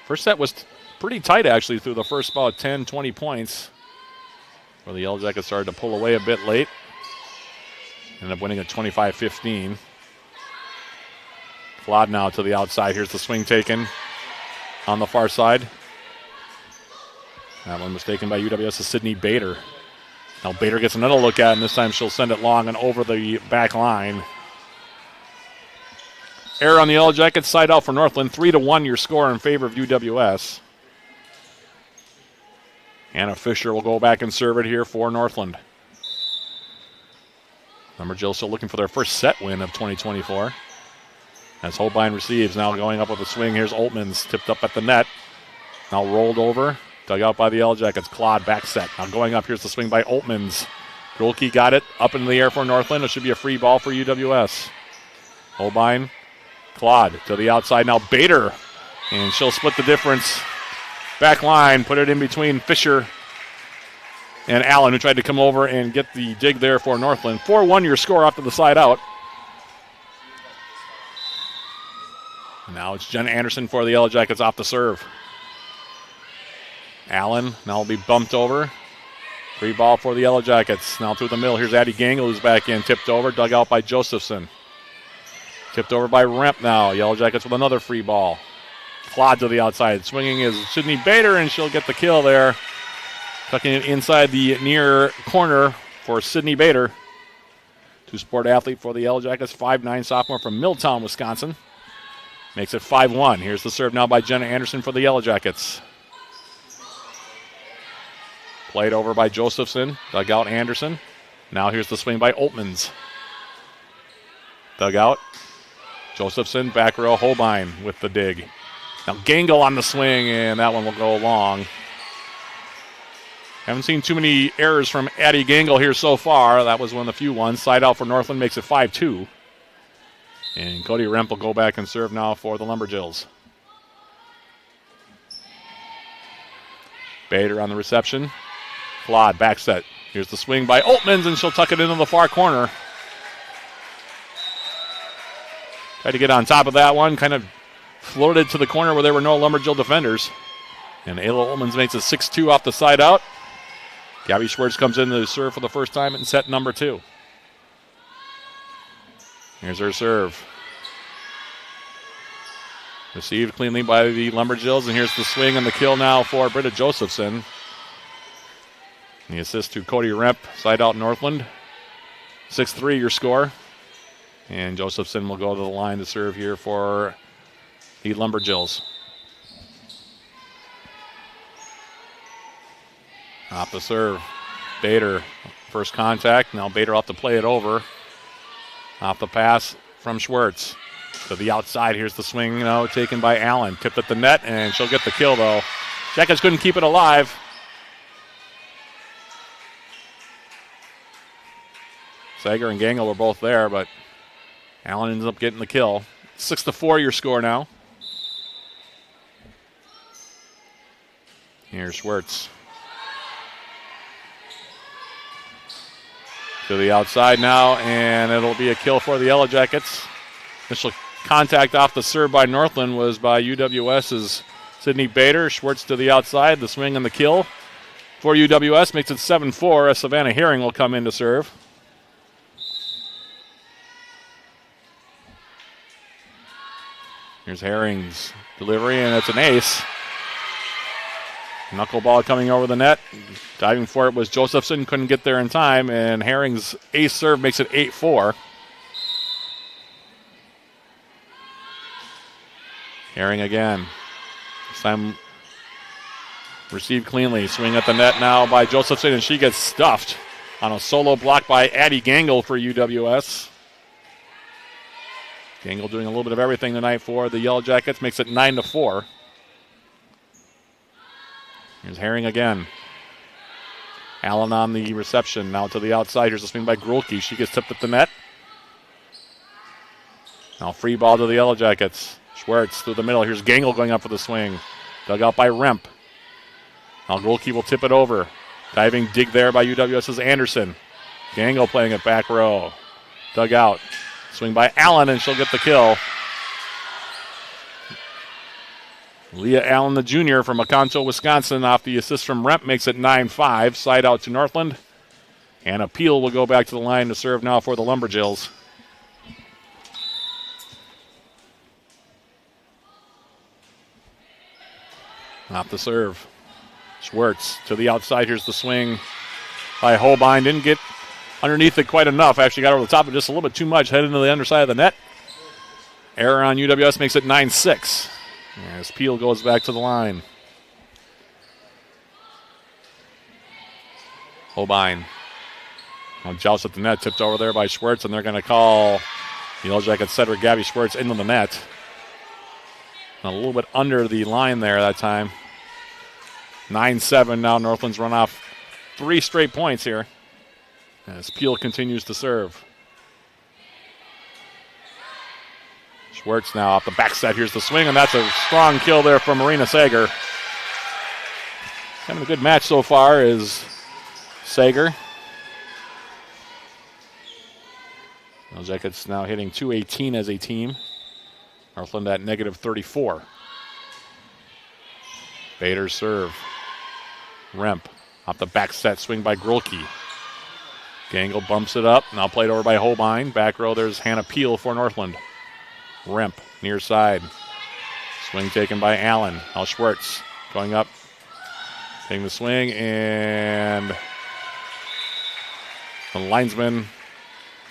Speaker 3: First set was pretty tight actually through the first about 10, 20 points. Where the Yellow Jackets started to pull away a bit late. Ended up winning at 25-15. Claude now to the outside. Here's the swing taken on the far side. That one was taken by UWS's Sydney Bader. Now Bader gets another look at it, and this time she'll send it long and over the back line. Error on the Yellow Jackets, side out for Northland. 3-1 your score in favor of UWS. Anna Fisher will go back and serve it here for Northland. Lumberjills still looking for their first set win of 2024. As Holbein receives, now going up with a swing. Here's Oltmans, tipped up at the net. Now rolled over, dug out by the Yellow Jackets. Claude back set. Now going up, here's the swing by Oltmans. Grolke got it up into the air for Northland. It should be a free ball for UWS. Holbein, Claude to the outside. Now Bader, and she'll split the difference. Back line, put it in between Fisher and Allen, who tried to come over and get the dig there for Northland. 4-1 your score off to the side out. Now it's Jenna Anderson for the Yellow Jackets off the serve. Allen now will be bumped over. Free ball for the Yellow Jackets. Now through the middle. Here's Addie Gangle, who's back in. Tipped over, dug out by Josephson. Tipped over by Remp now. Yellow Jackets with another free ball. Claude to the outside. Swinging is Sydney Bader, and she'll get the kill there. Tucking it inside the near corner for Sydney Bader. Two-sport athlete for the Yellow Jackets. 5'9" sophomore from Milltown, Wisconsin. Makes it 5-1. Here's the serve now by Jenna Anderson for the Yellow Jackets. Played over by Josephson. Dug out Anderson. Now here's the swing by Oltmans. Dug out. Josephson, back row, Holbein with the dig. Now Gangle on the swing, and that one will go long. Haven't seen too many errors from Addie Gangle here so far. That was one of the few ones. Side out for Northland makes it 5-2. And Cody Remp will go back and serve now for the Lumberjills. Bader on the reception. Claude back set. Here's the swing by Oltmans, and she'll tuck it into the far corner. Tried to get on top of that one. Kind of floated to the corner where there were no Lumberjill defenders. And Ayla Oltmans makes it 6-2 off the side out. Gabby Schwartz comes in to serve for the first time in set number 2. Here's her serve. Received cleanly by the Lumberjills, and here's the swing and the kill now for Britta Josephson. The assist to Cody Remp, side out Northland. 6-3 your score. And Josephson will go to the line to serve here for the Lumberjills. Off the serve. Bader, first contact. Now Bader will have to play it over. Off the pass from Schwartz. To the outside, here's the swing, taken by Allen. Tipped at the net, and she'll get the kill, though. Jackets couldn't keep it alive. Sager and Gangle were both there, but Allen ends up getting the kill. 6-4 your score now. Here's Schwartz. To the outside now, and it'll be a kill for the Yellow Jackets. Initial contact off the serve by Northland was by UWS's Sydney Bader. Schwartz to the outside, the swing and the kill for UWS makes it 7-4 as Savannah Herring will come in to serve. Here's Herring's delivery, and it's an ace. Knuckleball coming over the net. Diving for it was Josephson, couldn't get there in time, and Herring's ace serve makes it 8-4. Herring again. This time received cleanly. Swing at the net now by Josephson, and she gets stuffed on a solo block by Addie Gangle for UWS. Gangle doing a little bit of everything tonight for the Yellow Jackets. Makes it 9-4. Here's Herring again. Allen on the reception. Now to the outside. Here's a swing by Grolke. She gets tipped at the net. Now free ball to the Yellow Jackets. Schwartz through the middle. Here's Gangle going up for the swing. Dug out by Remp. Now Grolke will tip it over. Diving dig there by UWS's Anderson. Gangle playing it back row. Dug out. Swing by Allen, and she'll get the kill. Leah Allen, the junior from Oconto, Wisconsin, off the assist from Remp, makes it 9-5. Side out to Northland. Hannah Peel will go back to the line to serve now for the Lumberjills. Off the serve. Schwartz to the outside. Here's the swing by Holbein. Didn't get underneath it quite enough. Actually got over the top of just a little bit too much. Headed into the underside of the net. Error on UWS makes it 9-6. As Peel goes back to the line. Holbein. Joust at the net. Tipped over there by Schwartz. And they're going to call the Yellow Jackets setter Gabby Schwartz into the net. A little bit under the line there that time. 9-7 now. Northland's run off 3 straight points here as Peel continues to serve. Schwartz now off the back set. Here's the swing, and that's a strong kill there from Marina Sager. Having a good match so far is Sager. Yellow Jackets now hitting .218 as a team. Northland at -34. Bader serve. Remp off the back set, swing by Grulke. Gangle bumps it up, now played over by Holbein. Back row, there's Hannah Peel for Northland. Remp, near side. Swing taken by Allen. Now Schwartz going up, taking the swing, and the linesman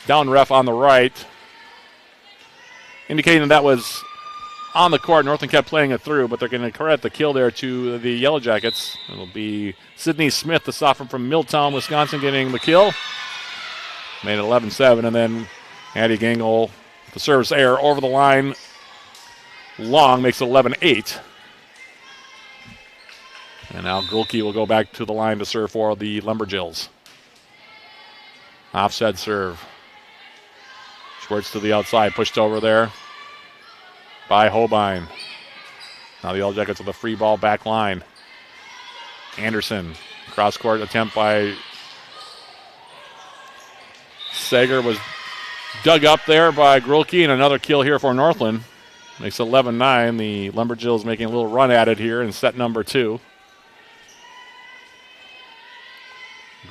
Speaker 3: down ref on the right, indicating that was on the court. Northland kept playing it through, but they're going to credit the kill there to the Yellow Jackets. It'll be Sydney Smith, the sophomore from Milltown, Wisconsin, getting the kill. Made it 11-7, and then Addie Gangle, the service error over the line. Long makes it 11-8. And now Grulke will go back to the line to serve for the Lumberjills. Offset serve. Schwartz to the outside, pushed over there by Holbein. Now the Yellow Jackets with a free ball back line. Anderson, cross-court attempt by Sager was dug up there by Grulke, and another kill here for Northland. Makes it 11-9. The Lumberjills making a little run at it here in set number 2.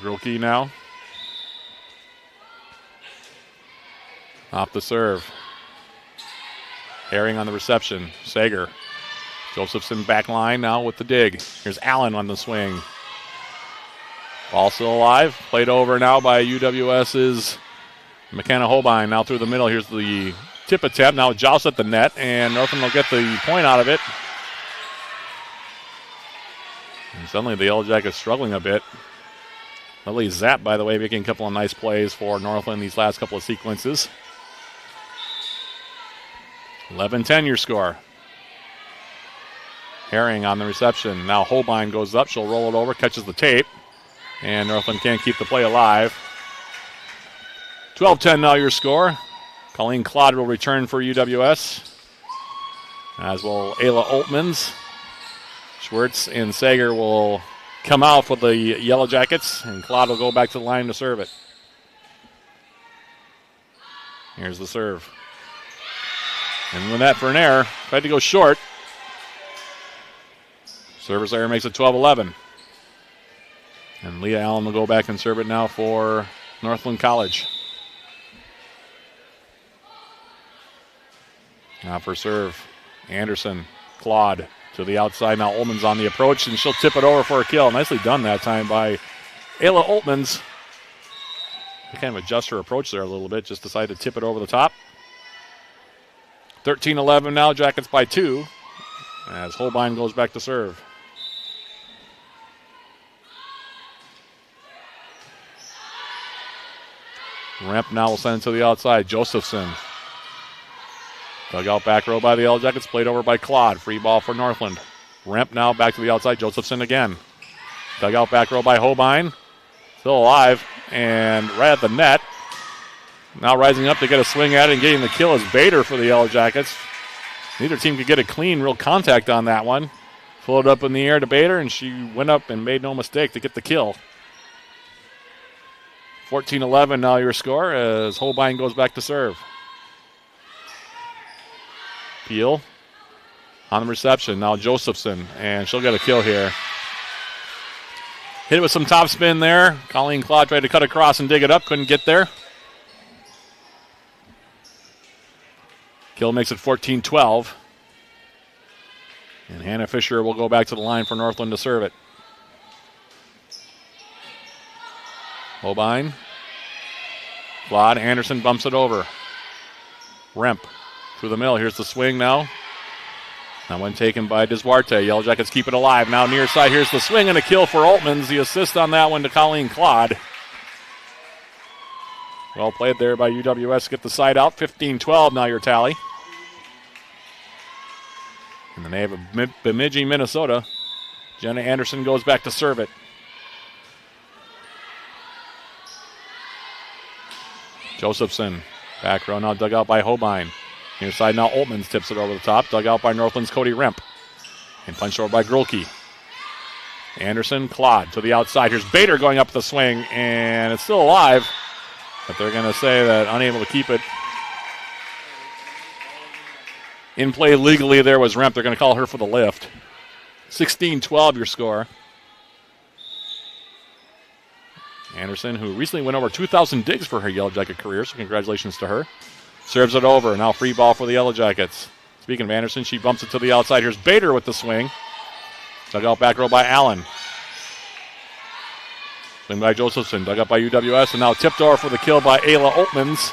Speaker 3: Grulke now. Off the serve. Herring on the reception. Sager. Josephson back line now with the dig. Here's Allen on the swing. Ball still alive. Played over now by UWS's McKenna Holbein. Now through the middle. Here's the tip attempt. Now Joust at the net, and Northland will get the point out of it. And suddenly the Yellow Jackets struggling a bit. Lily Zapp, by the way, making a couple of nice plays for Northland these last couple of sequences. 11-10 your score. Herring on the reception. Now Holbein goes up. She'll roll it over, catches the tape. And Northland can't keep the play alive. 12-10 now your score. Colleen Claude will return for UWS, as will Ayla Oltmans. Schwartz and Sager will come out for the Yellow Jackets, and Claude will go back to the line to serve it. Here's the serve. And with that for an error, tried to go short. Service error makes it 12-11. And Leah Allen will go back and serve it now for Northland College. Now for serve, Anderson, Claude to the outside. Now Ullman's on the approach, and she'll tip it over for a kill. Nicely done that time by Ayla Oltmans. They kind of adjust her approach there a little bit, just decided to tip it over the top. 13-11 now, Jackets by 2, as Holbein goes back to serve. Remp now will send it to the outside. Josephson. Dug out back row by the Yellow Jackets, played over by Claude. Free ball for Northland. Remp now back to the outside. Josephson again. Dug out back row by Holbein. Still alive, and right at the net. Now rising up to get a swing at it and getting the kill is Bader for the Yellow Jackets. Neither team could get a clean, real contact on that one. Floated up in the air to Bader, and she went up and made no mistake to get the kill. 14-11 now your score as Holbein goes back to serve. Peel on the reception. Now Josephson, and she'll get a kill here. Hit it with some top spin there. Colleen Claude tried to cut across and dig it up. Couldn't get there. Kill makes it 14-12. And Hannah Fisher will go back to the line for Northland to serve it. Holbein. Claude. Anderson bumps it over. Remp through the middle. Here's the swing now. That one taken by Duarte. Yellow Jackets keep it alive. Now near side. Here's the swing and a kill for Altmans. The assist on that one to Colleen Claude. Well played there by UWS. Get the side out. 15-12 now your tally. In the name of Bemidji, Minnesota, Jenna Anderson goes back to serve it. Josephson. Back row now dug out by Holbein. Near side now Altmans tips it over the top. Dug out by Northland's Cody Remp. And punched over by Grulke. Anderson, Claude to the outside. Here's Bader going up the swing, and it's still alive. But they're going to say that unable to keep it in play legally there was Remp. They're going to call her for the lift. 16-12 your score. Anderson, who recently went over 2,000 digs for her Yellow Jacket career, so congratulations to her. Serves it over. Now free ball for the Yellow Jackets. Speaking of Anderson, she bumps it to the outside. Here's Bader with the swing. Dug out back row by Allen. Swing by Josephson. Dug up by UWS. And now tipped over for the kill by Ayla Altmans.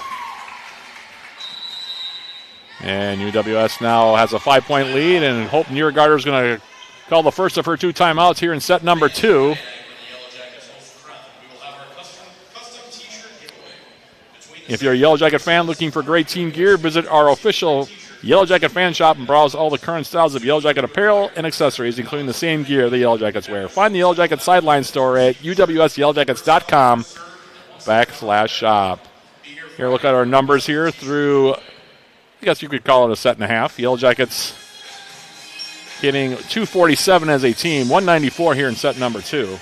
Speaker 3: And UWS now has a 5-point lead. And Hope Niergarter is going to call the first of her 2 timeouts here in set number 2. If you're a Yellow Jacket fan looking for great team gear, visit our official Yellow Jacket fan shop and browse all the current styles of Yellow Jacket apparel and accessories, including the same gear the Yellow Jackets wear. Find the Yellow Jacket sideline store at uwsyellowjackets.com/shop. Here, look at our numbers here through, I guess you could call it a set and a half. Yellow Jackets hitting 247 as a team, 194 here in set number 2.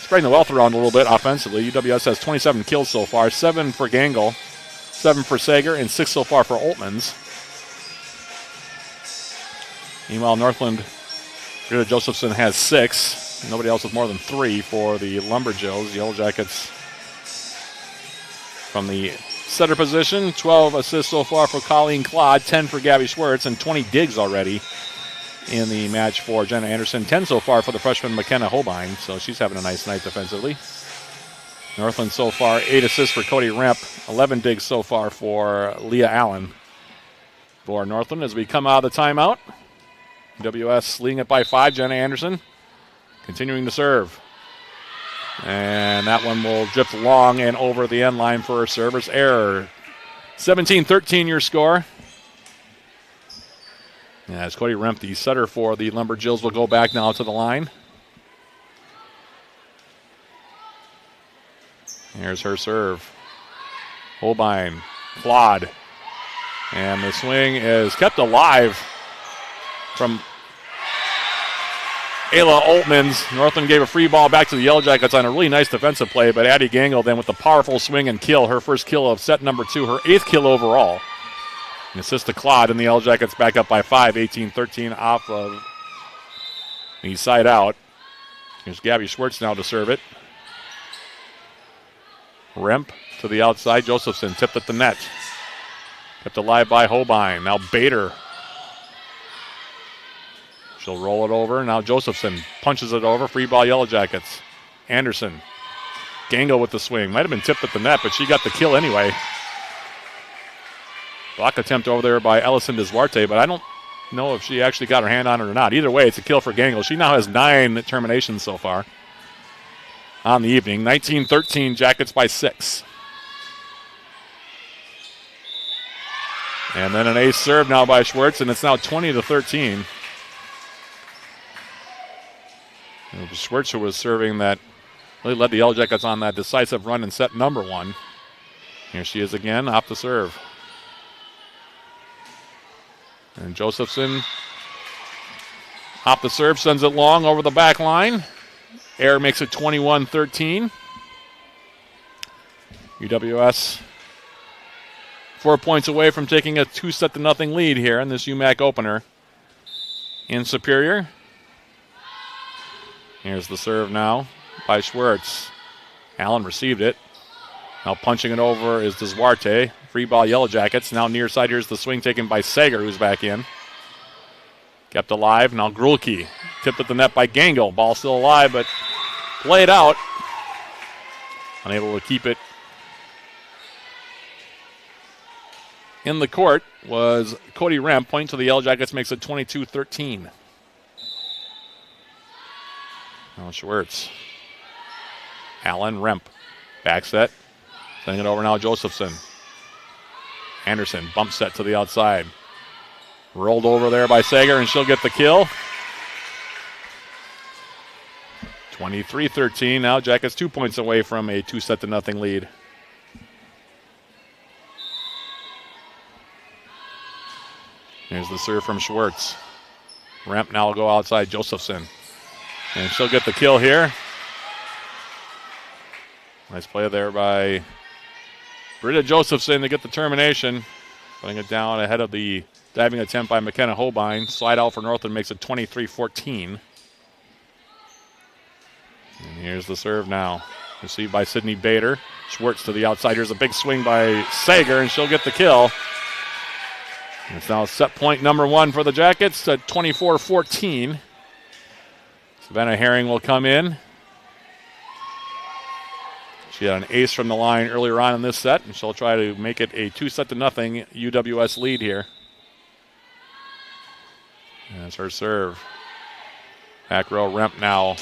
Speaker 3: Spreading the wealth around a little bit offensively. UWS has 27 kills so far, 7 for Gangle, 7 for Sager, and 6 so far for Altmans. Meanwhile, Northland, Greta Josephson has 6. Nobody else with more than 3 for the Lumberjills. Yellow Jackets from the setter position, 12 assists so far for Colleen Claude, 10 for Gabby Schwartz, and 20 digs already in the match for Jenna Anderson. 10 so far for the freshman McKenna Holbein, so she's having a nice night defensively. Northland so far, 8 assists for Cody Remp, 11 digs so far for Leah Allen. For Northland as we come out of the timeout. UWS leading it by 5. Jenna Anderson continuing to serve. And that one will drift long and over the end line for a server's error. 17-13 your score. As Cody Remp, the setter for the Lumberjills, will go back now to the line. Here's her serve. Holbein, Claude. And the swing is kept alive from Ayla Altmans. Northland gave a free ball back to the Yellow Jackets on a really nice defensive play, but Addie Gangle then with the powerful swing and kill, her first kill of set number 2, her 8th kill overall. An assist to Claude, and the Yellow Jackets back up by 5, 18-13 off of the side out. Here's Gabby Schwartz now to serve it. Remp to the outside. Josephson tipped at the net. Kept alive by Holbein. Now Bader. She'll roll it over. Now Josephson punches it over. Free ball Yellow Jackets. Anderson. Gangle with the swing. Might have been tipped at the net, but she got the kill anyway. Block attempt over there by Ellison Duarte, but I don't know if she actually got her hand on it or not. Either way, it's a kill for Gangle. She now has 9 terminations so far on the evening. 19-13, Jackets by 6. And then an ace serve now by Schwartz, and it's now 20-13. Schwartz, who was serving that, really led the Yellow Jackets on that decisive run in set number 1. Here she is again, off the serve. And Josephson, off the serve, sends it long over the back line. Air makes it 21-13. UWS 4 points away from taking a 2-0 lead here in this UMAC opener in Superior. Here's the serve now by Schwartz. Allen received it. Now punching it over is Duarte. Free ball, Yellow Jackets. Now near side, here's the swing taken by Sager, who's back in. Kept alive. Now Grulke. Tipped at the net by Gangle. Ball still alive, but played out. Unable to keep it in the court was Cody Remp. Point to the Yellow Jackets makes it 22-13. Now Schwartz. Allen, Remp. Back set. Sending it over now, Josephson. Anderson, bump set to the outside. Rolled over there by Sager, and she'll get the kill. 23-13. Now Jackets 2 points away from a 2-0 lead. Here's the serve from Schwartz. Remp now will go outside, Josephson. And she'll get the kill here. Nice play there by Britta Josephson to get the termination. Putting it down ahead of the diving attempt by McKenna Holbein. Slide out for Northland makes it 23-14. And here's the serve now. Received by Sydney Bader. Schwartz to the outside. Here's a big swing by Sager, and she'll get the kill. And it's now set point number 1 for the Jackets at 24-14. Savannah Herring will come in. She had an ace from the line earlier on in this set, and she'll try to make it a 2-0 UWS lead here. And that's her serve. Back row, Remp now.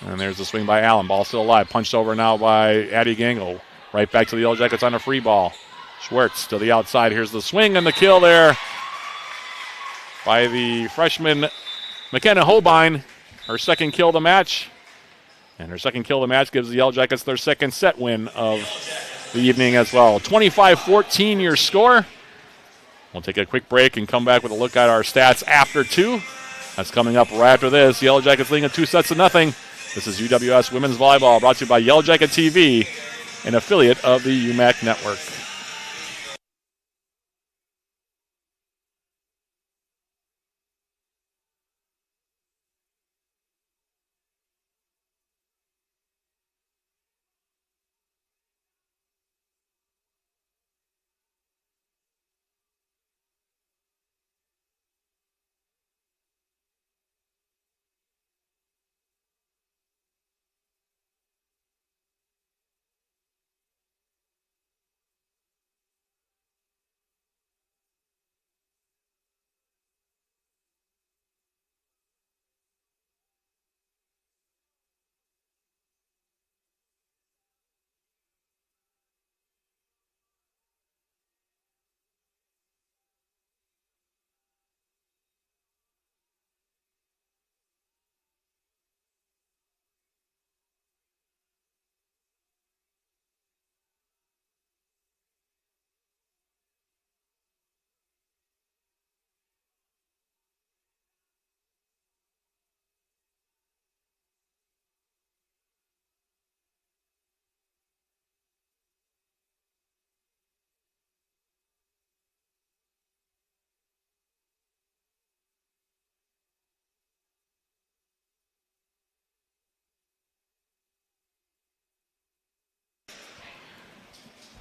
Speaker 3: And there's the swing by Allen. Ball still alive. Punched over now by Addie Gangle. Right back to the Yellow Jackets on a free ball. Schwartz to the outside. Here's the swing and the kill there by the freshman McKenna Holbein. Her second kill of the match. And her second kill of the match gives the Yellow Jackets their second set win of the evening as well. 25-14 your score. We'll take a quick break and come back with a look at our stats after 2. That's coming up right after this. Yellow Jackets leading at 2-0. This is UWS Women's Volleyball, brought to you by Yellow Jacket TV, an affiliate of the UMAC Network.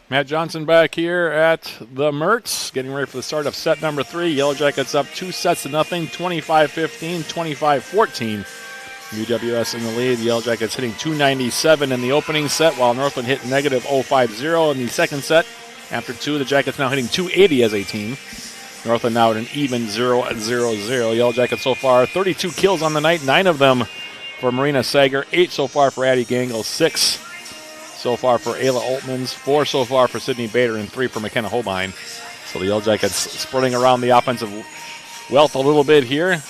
Speaker 3: Matt Johnson back here at the Mertz, getting ready for the start of set number 3. Yellow Jackets up 2-0, 25-15, 25-14. UWS in the lead. The Yellow Jackets hitting .297 in the opening set, while Northland hit negative .050 in the second set. After 2, the Jackets now hitting .280 as a team. Northland now at an even 0-0-0. Yellow Jackets so far 32 kills on the night, 9 of them for Marina Sager, 8 so far for Addie Gangle, 6 so far for Ayla Altmans, 4 so far for Sydney Bader, and 3 for McKenna Holbein. So the Yellow Jackets spreading around the offensive wealth a little bit here.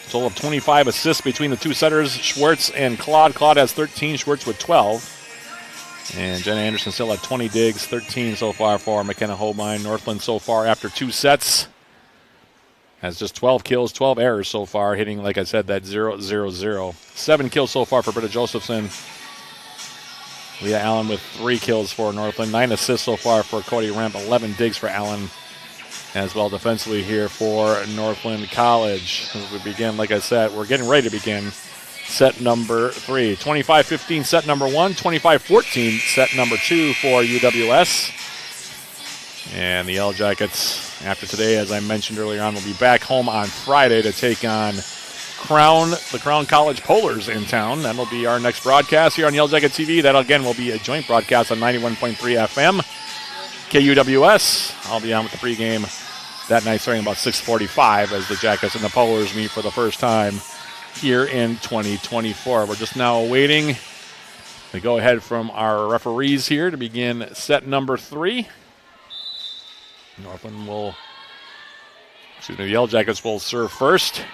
Speaker 3: Total of 25 assists between the two setters, Schwartz and Claude. Claude has 13, Schwartz with 12. And Jenna Anderson still at 20 digs, 13 so far for McKenna Holbein. Northland so far after 2 sets has just 12 kills, 12 errors so far, hitting, like I said, that 0-0-0. 7 kills so far for Britta Josephson. Leah Allen with 3 kills for Northland. 9 assists so far for Cody Remp. 11 digs for Allen. as well defensively here for Northland College. As we begin, like I said, we're getting ready to begin set number 3. 25-15 set number 1, 25-14 set number 2 for UWS. And the Yellow Jackets, after today, as I mentioned earlier on, will be back home on Friday to take on the Crown College Polars in town. That'll be our next broadcast here on Yellow Jacket TV. That, again, will be a joint broadcast on 91.3 FM, KUWS. I'll be on with the pregame that night starting about 6:45 as the Jackets and the Polars meet for the first time here in 2024. We're just now awaiting the go-ahead from our referees here to begin set number 3. The Yellow Jackets will serve first.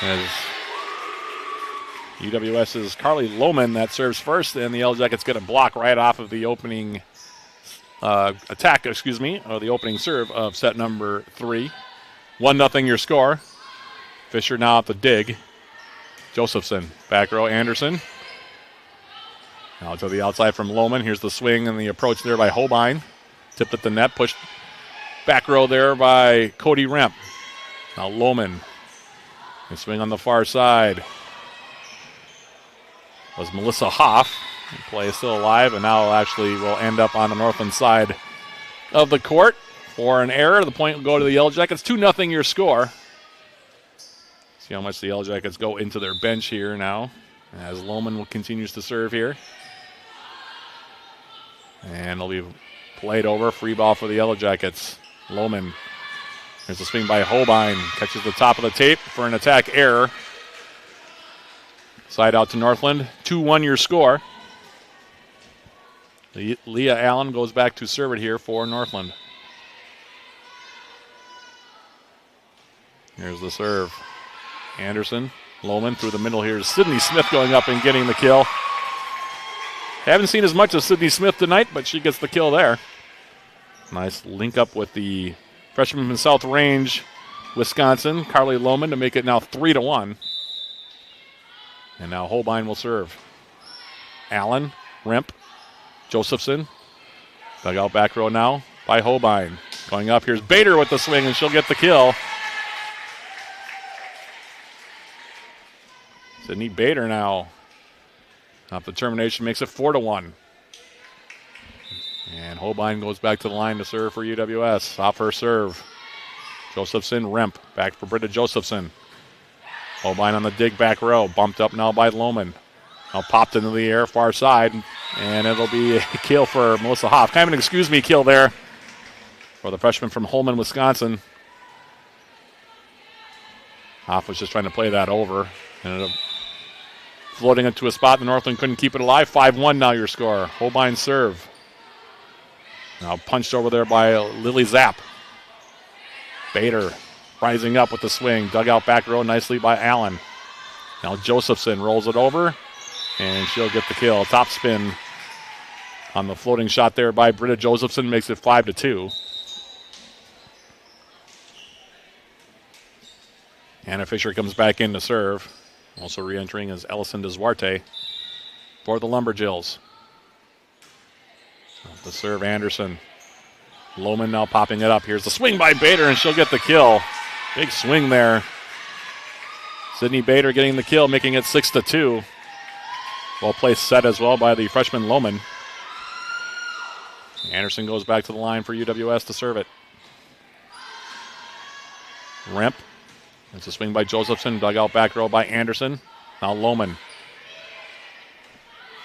Speaker 3: As UWS's Carly Lohman that serves first, and the Yellow Jackets get a block right off of the opening or the opening serve of set number 3. 1-0 your score. Fisher now at the dig. Josephson, back row, Anderson. Now to the outside from Lohman. Here's the swing and the approach there by Holbein. Tipped at the net, pushed back row there by Cody Remp. Now Lohman. The swing on the far side was Melissa Hoff. The play is still alive, and now actually will end up on the Northland side of the court for an error. The point will go to the Yellow Jackets. 2-0 your score. See how much the Yellow Jackets go into their bench here now as Lohman continues to serve here. And it'll be played over. Free ball for the Yellow Jackets. Lohman. There's a swing by Holbein. Catches the top of the tape for an attack error. Side out to Northland. 2-1 your score. Leah Allen goes back to serve it here for Northland. Here's the serve. Anderson, Lohman through the middle here. Sydney Smith going up and getting the kill. Haven't seen as much of Sydney Smith tonight, but she gets the kill there. Nice link up with the freshman from South Range, Wisconsin, Carly Lohman, to make it now 3-1. And now Holbein will serve. Allen, Remp, Josephson. Dugout back row now by Holbein. Going up, here's Bader with the swing, and she'll get the kill. Sydney Bader now. Off the termination makes it 4-1. And Holbein goes back to the line to serve for UWS. Off her serve. Josephson, Remp. Back for Britta Josephson. Holbein on the dig back row. Bumped up now by Lohman. Now popped into the air, far side. And it'll be a kill for Melissa Hoff. Kind of an excuse me kill there for the freshman from Holman, Wisconsin. Hoff was just trying to play that over. Ended up floating it to a spot. The Northland couldn't keep it alive. 5-1 now your score. Holbein serve. Now punched over there by Lily Zapp. Bader rising up with the swing. Dugout back row nicely by Allen. Now Josephson rolls it over, and she'll get the kill. Top spin on the floating shot there by Britta Josephson makes it 5-2. Anna Fisher comes back in to serve. Also re-entering is Ellison Duarte for the Lumberjills. The serve, Anderson. Lohman now popping it up. Here's the swing by Bader, and she'll get the kill. Big swing there. Sydney Bader getting the kill, making it 6-2. Well-placed set as well by the freshman Lohman. Anderson goes back to the line for UWS to serve it. Remp. It's a swing by Josephson. Dugout back row by Anderson. Now Lohman.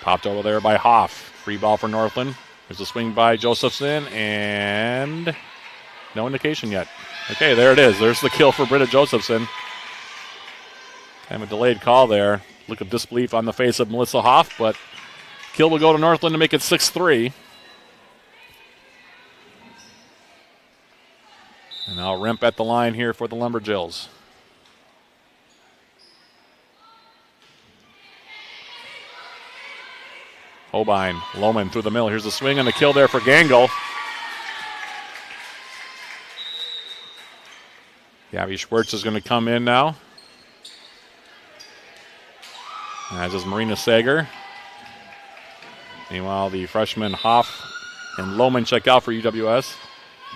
Speaker 3: Popped over there by Hoff. Free ball for Northland. There's a swing by Josephson, and no indication yet. Okay, there it is. There's the kill for Britta Josephson. Kind of a delayed call there. Look of disbelief on the face of Melissa Hoff, but kill will go to Northland to make it 6-3. And now Remp at the line here for the Lumberjills. Holbein, Lohman through the middle. Here's the swing and the kill there for Gangle. Gabby Schwartz is going to come in now. As is Marina Sager. Meanwhile, the freshman Hoff and Lohman check out for UWS.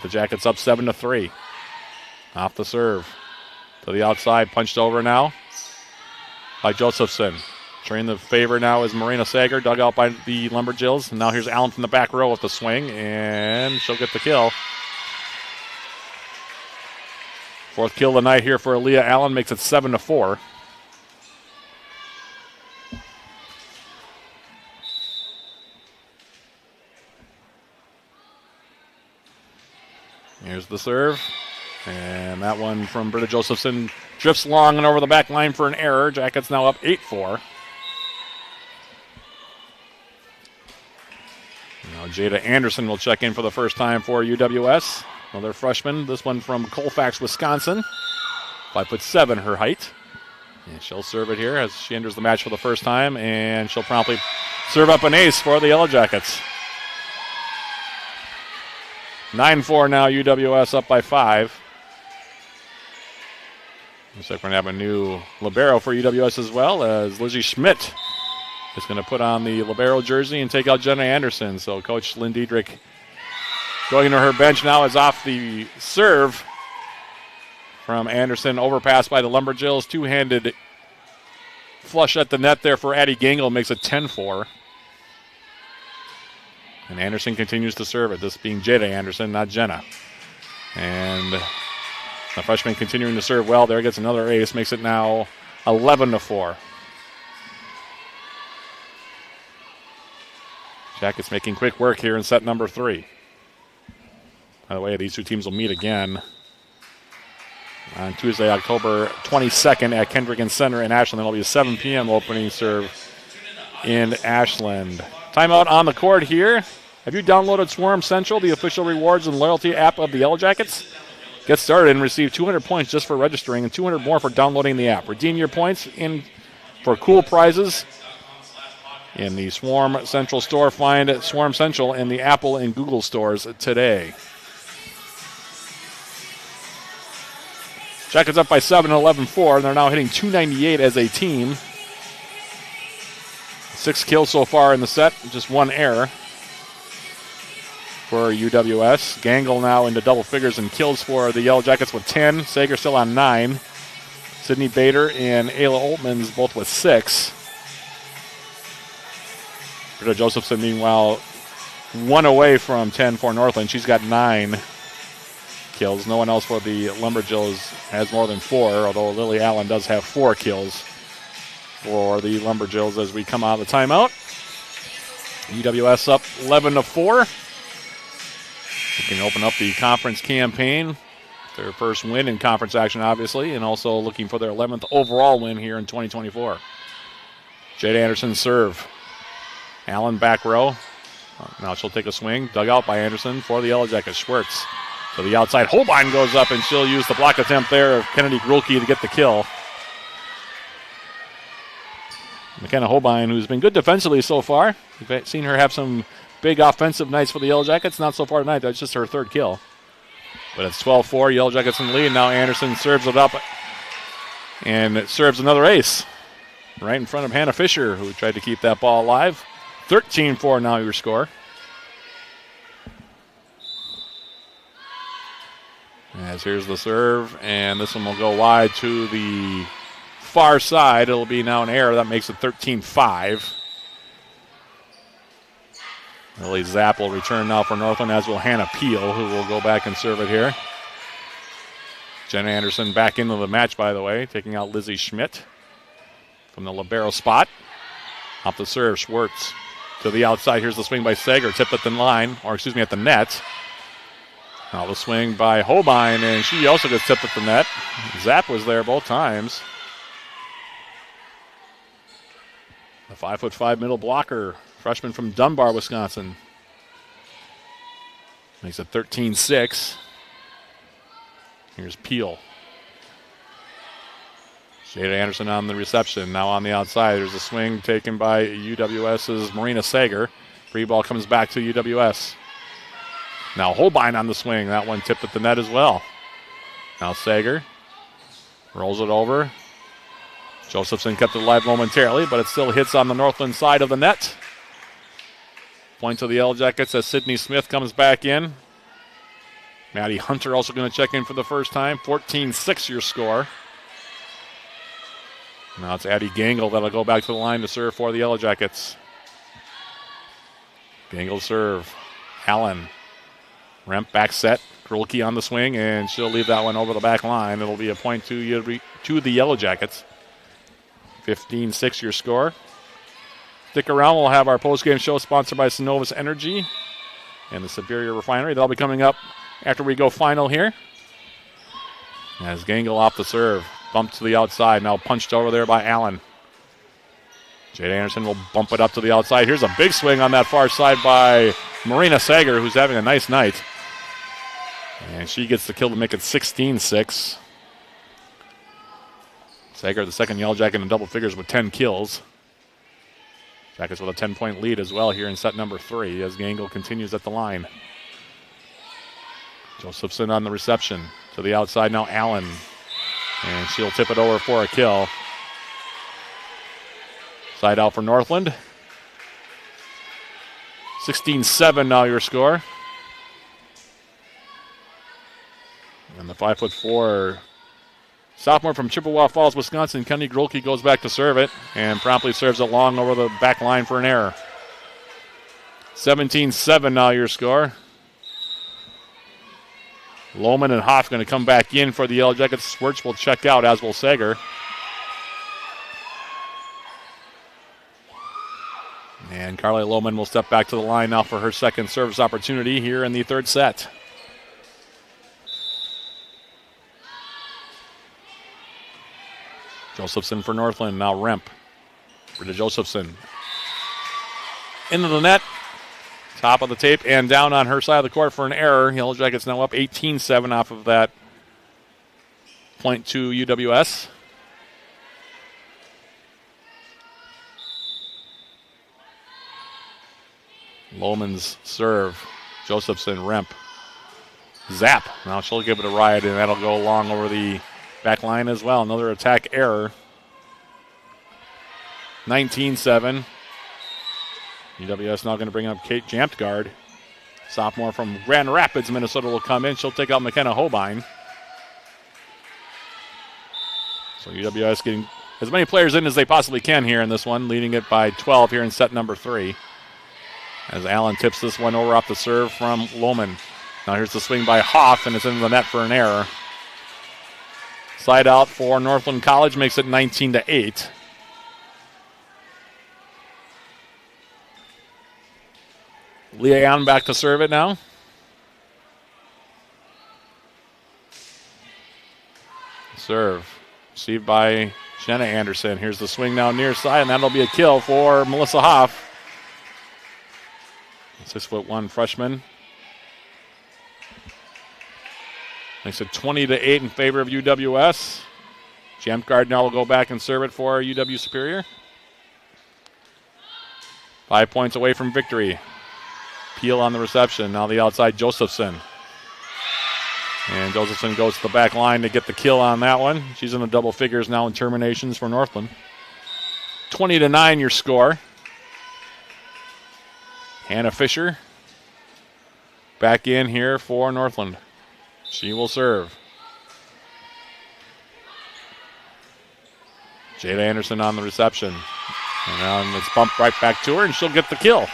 Speaker 3: The Jackets up 7-3. Off the serve. To the outside, punched over now by Josephson. Turning the favor now is Marina Sager, dug out by the Lumberjills. And now here's Allen from the back row with the swing, and she'll get the kill. Fourth kill of the night here for Aaliyah Allen, makes it 7-4. Here's the serve. And that one from Britta Josephson drifts long and over the back line for an error. Jackets now up 8-4. Now Jada Anderson will check in for the first time for UWS. Another freshman. This one from Colfax, Wisconsin. 5'7", her height. And she'll serve it here as she enters the match for the first time. And she'll promptly serve up an ace for the Yellow Jackets. 9-4 now, UWS up by 5. Looks like we're going to have a new libero for UWS as well, as Lizzie Schmidt is going to put on the libero jersey and take out Jenna Anderson. So Coach Lynn Diedrich going to her bench now is off the serve from Anderson. Overpass by the Lumberjills. Two-handed flush at the net there for Addie Gangle, makes it 10-4. And Anderson continues to serve it, this being Jada Anderson, not Jenna. And the freshman continuing to serve well there, gets another ace, makes it now 11-4. Jackets making quick work here in set number 3. By the way, these two teams will meet again on Tuesday, October 22nd at Kendrick Center in Ashland. It'll be a 7 p.m. opening serve in Ashland. Timeout on the court here. Have you downloaded Swarm Central, the official rewards and loyalty app of the Yellow Jackets? Get started and receive 200 points just for registering and 200 more for downloading the app. Redeem your points in for cool prizes in the Swarm Central store. Find Swarm Central in the Apple and Google stores today. Jackets up by 7, 11-4, and they're now hitting .298 as a team. 6 kills so far in the set, just 1 error for UWS. Gangle now into double figures in kills for the Yellow Jackets with 10. Sager still on 9. Sydney Bader and Ayla Oltmans both with 6. Britta Josephson, meanwhile, 1 away from 10 for Northland. She's got 9 kills. No one else for the Lumberjills has more than 4, although Lily Allen does have 4 kills for the Lumberjills as we come out of the timeout. UWS up 11-4. Looking to open up the conference campaign. Their first win in conference action, obviously, and also looking for their 11th overall win here in 2024. Jade Anderson serve. Allen back row. Now she'll take a swing. Dug out by Anderson for the Yellow Jackets. Schwartz to the outside. Holbein goes up, and she'll use the block attempt there of Kennedy Grulke to get the kill. McKenna Holbein, who's been good defensively so far. We've seen her have some big offensive nights for the Yellow Jackets. Not so far tonight. That's just her 3rd kill. But it's 12-4. Yellow Jackets in the lead. Now Anderson serves it up and it serves another ace right in front of Hannah Fisher, who tried to keep that ball alive. 13-4 now your score. As here's the serve, and this one will go wide to the far side. It'll be now an error. That makes it 13-5. Lily Zapp will return now for Northland, as will Hannah Peel, who will go back and serve it here. Jen Anderson back into the match, by the way, taking out Lizzie Schmidt from the libero spot. Off the serve, Schwartz to the outside. Here's the swing by Sager, tipped at the line, or excuse me, at the net. Now the swing by Holbein, and she also gets tipped at the net. Zapp was there both times. The 5'5" middle blocker, freshman from Dunbar, Wisconsin. Makes it 13-6. Here's Peel. Jada Anderson on the reception. Now on the outside, there's a swing taken by UWS's Marina Sager. Free ball comes back to UWS. Now Holbein on the swing. That one tipped at the net as well. Now Sager rolls it over. Josephson kept it alive momentarily, but it still hits on the Northland side of the net. Point to the Yellow Jackets as Sydney Smith comes back in. Maddie Hunter also going to check in for the first time. 14-6 your score. Now it's Addie Gangle that'll go back to the line to serve for the Yellow Jackets. Gangle serve. Allen. Remp back set. Grulke on the swing, and she'll leave that one over the back line. It'll be a point to the Yellow Jackets. 15-6 your score. Stick around. We'll have our postgame show sponsored by Synovus Energy and the Superior Refinery. That'll be coming up after we go final here. As Gangle off the serve. Bumped to the outside. Now punched over there by Allen. Jade Anderson will bump it up to the outside. Here's a big swing on that far side by Marina Sager, who's having a nice night. And she gets the kill to make it 16-6. Sager, the second Yellow Jacket in double figures with 10 kills. Jackets with a 10-point lead as well here in set number 3 as Gangle continues at the line. Josephson on the reception. To the outside now, Allen. And she'll tip it over for a kill. Side out for Northland. 16-7 now your score. And the 5'4" sophomore from Chippewa Falls, Wisconsin, Kenny Grulke goes back to serve it and promptly serves it long over the back line for an error. 17-7 now your score. Lohman and Hoff going to come back in for the Yellow Jackets. Swirch will check out, as will Sager. And Carly Lohman will step back to the line now for her second service opportunity here in the third set. Josephson for Northland, now Remp. Rita Josephson. Into the net. Top of the tape and down on her side of the court for an error. Yellow Jackets now up 18-7 off of that point to UWS. Lohman's serve. Josephson, Remp. Zap. Now she'll give it a ride, and that'll go long over the back line as well. Another attack error. 19-7. UWS now going to bring up Kate Jamptgard. Sophomore from Grand Rapids, Minnesota will come in. She'll take out McKenna Hobein. So UWS getting as many players in as they possibly can here in this one, leading it by 12 here in set number 3. As Allen tips this one over off the serve from Lohman. Now here's the swing by Hoff, and it's into the net for an error. Side out for Northland College makes it 19-8. Leanne back to serve it now. Serve. Received by Jenna Anderson. Here's the swing now near side, and that'll be a kill for Melissa Hoff. 6'1" freshman. Makes it 20-8 in favor of UWS. Jampgard now will go back and serve it for UW Superior. 5 points away from victory. Peel on the reception. Now the outside, Josephson. And Josephson goes to the back line to get the kill on that one. She's in the double figures now in terminations for Northland. 20-9 your score. Hannah Fisher back in here for Northland. She will serve. Jada Anderson on the reception. And it's bumped right back to her, and she'll get the kill.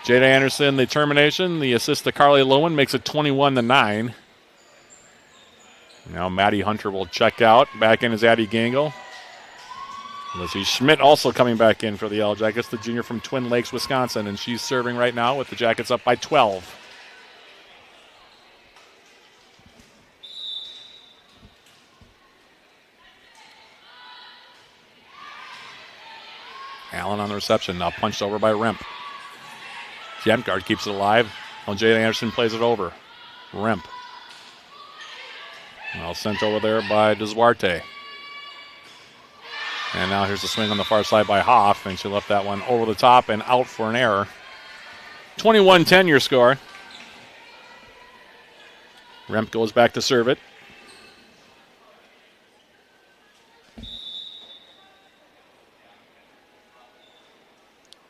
Speaker 3: Jada Anderson, the termination. The assist to Carly Lowen makes it 21-9. Now Maddie Hunter will check out. Back in is Addie Gangle. Lizzie Schmidt also coming back in for the Yellow Jackets, the junior from Twin Lakes, Wisconsin, and she's serving right now with the Jackets up by 12. Allen on the reception, now punched over by Remp. Jampgard keeps it alive. Well, Jada Anderson plays it over. Remp. Well, sent over there by Duarte. And now here's the swing on the far side by Hoff, and she left that one over the top and out for an error. 21-10 your score. Remp goes back to serve it.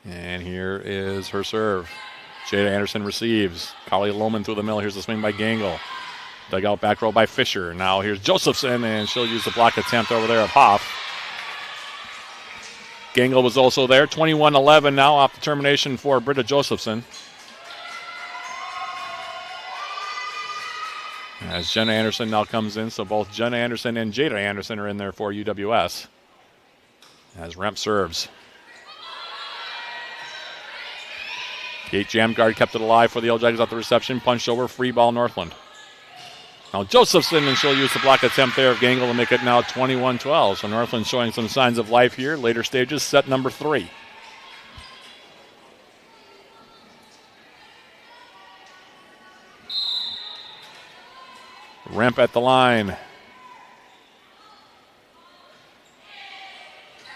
Speaker 3: And here is Here's her serve. Jada Anderson receives. Carly Lohman through the middle. Here's the swing by Gangle. Dug out back row by Fisher. Now here's Josephson, and she'll use the block attempt over there of Hoff. Gangle was also there. 21-11 now off the termination for Britta Josephson. As Jenna Anderson now comes in, so both Jenna Anderson and Jada Anderson are in there for UWS. As Remp serves. Kate Jamgard kept it alive for the Yellow Jackets at the reception. Punched over, free ball Northland. Now Josephson, and she'll use the block attempt there of Gangle to make it now 21-12. So Northland showing some signs of life here. Later stages, set number 3. Remp at the line.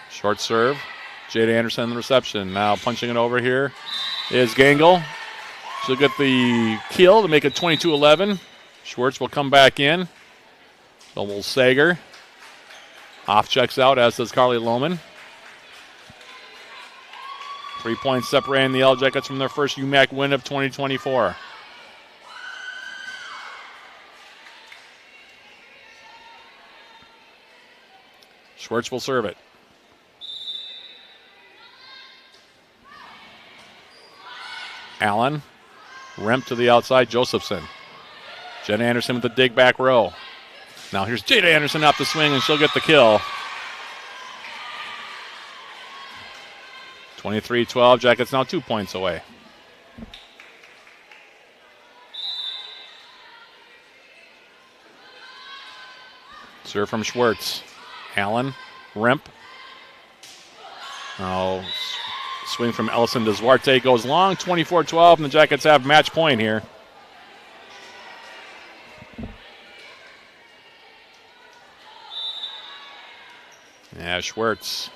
Speaker 3: Short serve. Jada Anderson in the reception. Now punching it over here is Gangle. She'll get the kill to make it 22-11. Schwartz will come back in. Double Sager. Off checks out, as does Carly Lohman. 3 points separating the Yellow Jackets from their first UMAC win of 2024. Schwartz will serve it. Allen. Remp to the outside, Josephson. Jenna Anderson with the dig back row. Now here's Jada Anderson up the swing, and she'll get the kill. 23-12, Jackets now 2 points away. Serve from Schwartz. Allen, Remp. Now swing from Ellison to Duarte goes long, 24-12, and the Jackets have match point here. Yeah, Schwartz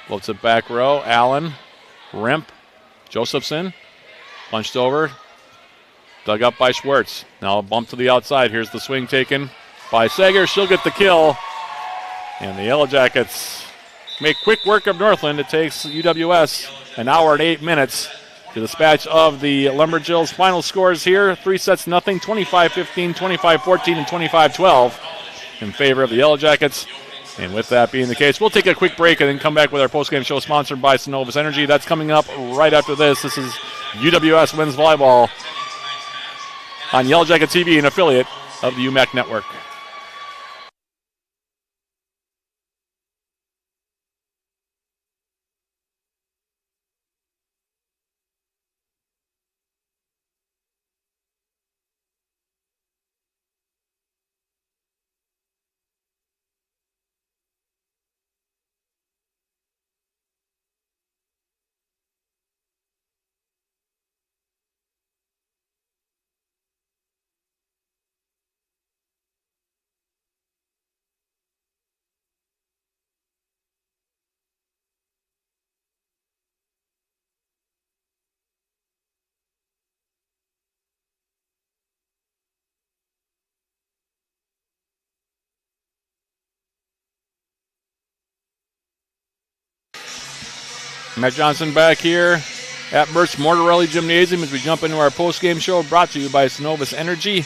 Speaker 3: floats it back row. Allen, Remp, Josephson, punched over, dug up by Schwartz. Now a bump to the outside. Here's the swing taken by Sager. She'll get the kill. And the Yellow Jackets make quick work of Northland. It takes UWS an hour and 8 minutes to dispatch of the Lumberjills. Final scores here, 3-0, 25-15, 25-14, and 25-12 in favor of the Yellow Jackets. And with that being the case, we'll take a quick break and then come back with our postgame show sponsored by Synovus Energy. That's coming up right after this. This is UWS Men's Volleyball on Yellow Jacket TV, an affiliate of the UMAC Network. Matt Johnson back here at Mertz Mortarelli Gymnasium as we jump into our post-game show, brought to you by Synovus Energy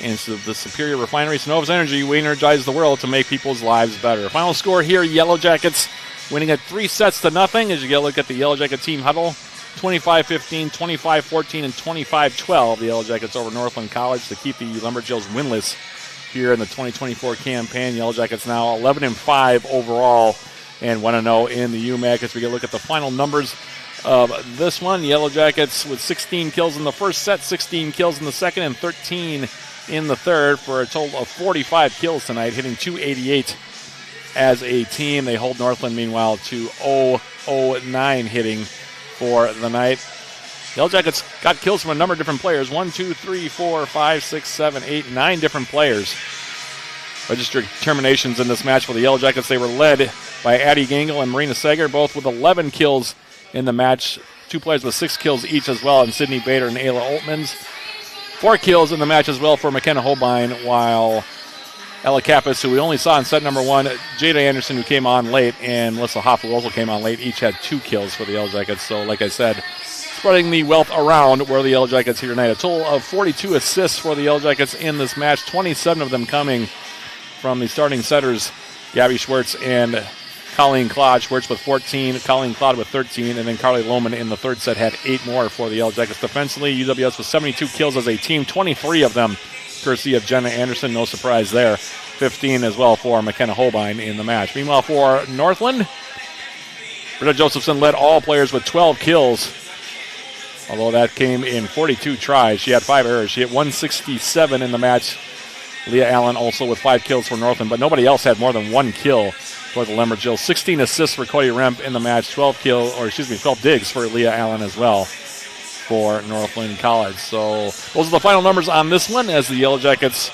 Speaker 3: and the Superior Refinery. Synovus Energy, we energize the world to make people's lives better. Final score here, Yellow Jackets winning at 3-0 as you get a look at the Yellow Jacket team huddle. 25-15, 25-14, and 25-12. The Yellow Jackets over Northland College to keep the Lumberjills winless here in the 2024 campaign. Yellow Jackets now 11-5 overall and 1-0 in the UMAC. As we get a look at the final numbers of this one, Yellow Jackets with 16 kills in the first set, 16 kills in the second, and 13 in the third for a total of 45 kills tonight, hitting .288 as a team. They hold Northland, meanwhile, to .009 hitting for the night. Yellow Jackets got kills from a number of different players. 1, 2, 3, 4, 5, 6, 7, 8, 9 different players registered terminations in this match for the Yellow Jackets. They were led by Addie Gangle and Marina Sager, both with 11 kills in the match. 2 players with 6 kills each as well, and Sydney Bader and Ayla Oltmans. 4 kills in the match as well for McKenna Holbein, while Ella Kappas, who we only saw in set number 1, Jada Anderson, who came on late, and Melissa Hoff, who also came on late, each had 2 kills for the Yellow Jackets. So, like I said, spreading the wealth around were the Yellow Jackets here tonight. A total of 42 assists for the Yellow Jackets in this match, 27 of them coming from the starting setters, Gabby Schwartz and Colleen Claude. Schwartz with 14, Colleen Claude with 13, and then Carly Lohman in the third set had 8 more for the Yellow Jackets. Defensively, UWS with 72 kills as a team, 23 of them courtesy of Jenna Anderson. No surprise there. 15 as well for McKenna Holbein in the match. Meanwhile, for Northland, Britta Josephson led all players with 12 kills, although that came in 42 tries. She had 5 errors. She hit 167 in the match. Leah Allen also with 5 kills for Northland, but nobody else had more than 1 kill for the Lumberjills. 16 assists for Cody Remp in the match, 12 digs for Leah Allen as well for Northland College. So those are the final numbers on this one as the Yellow Jackets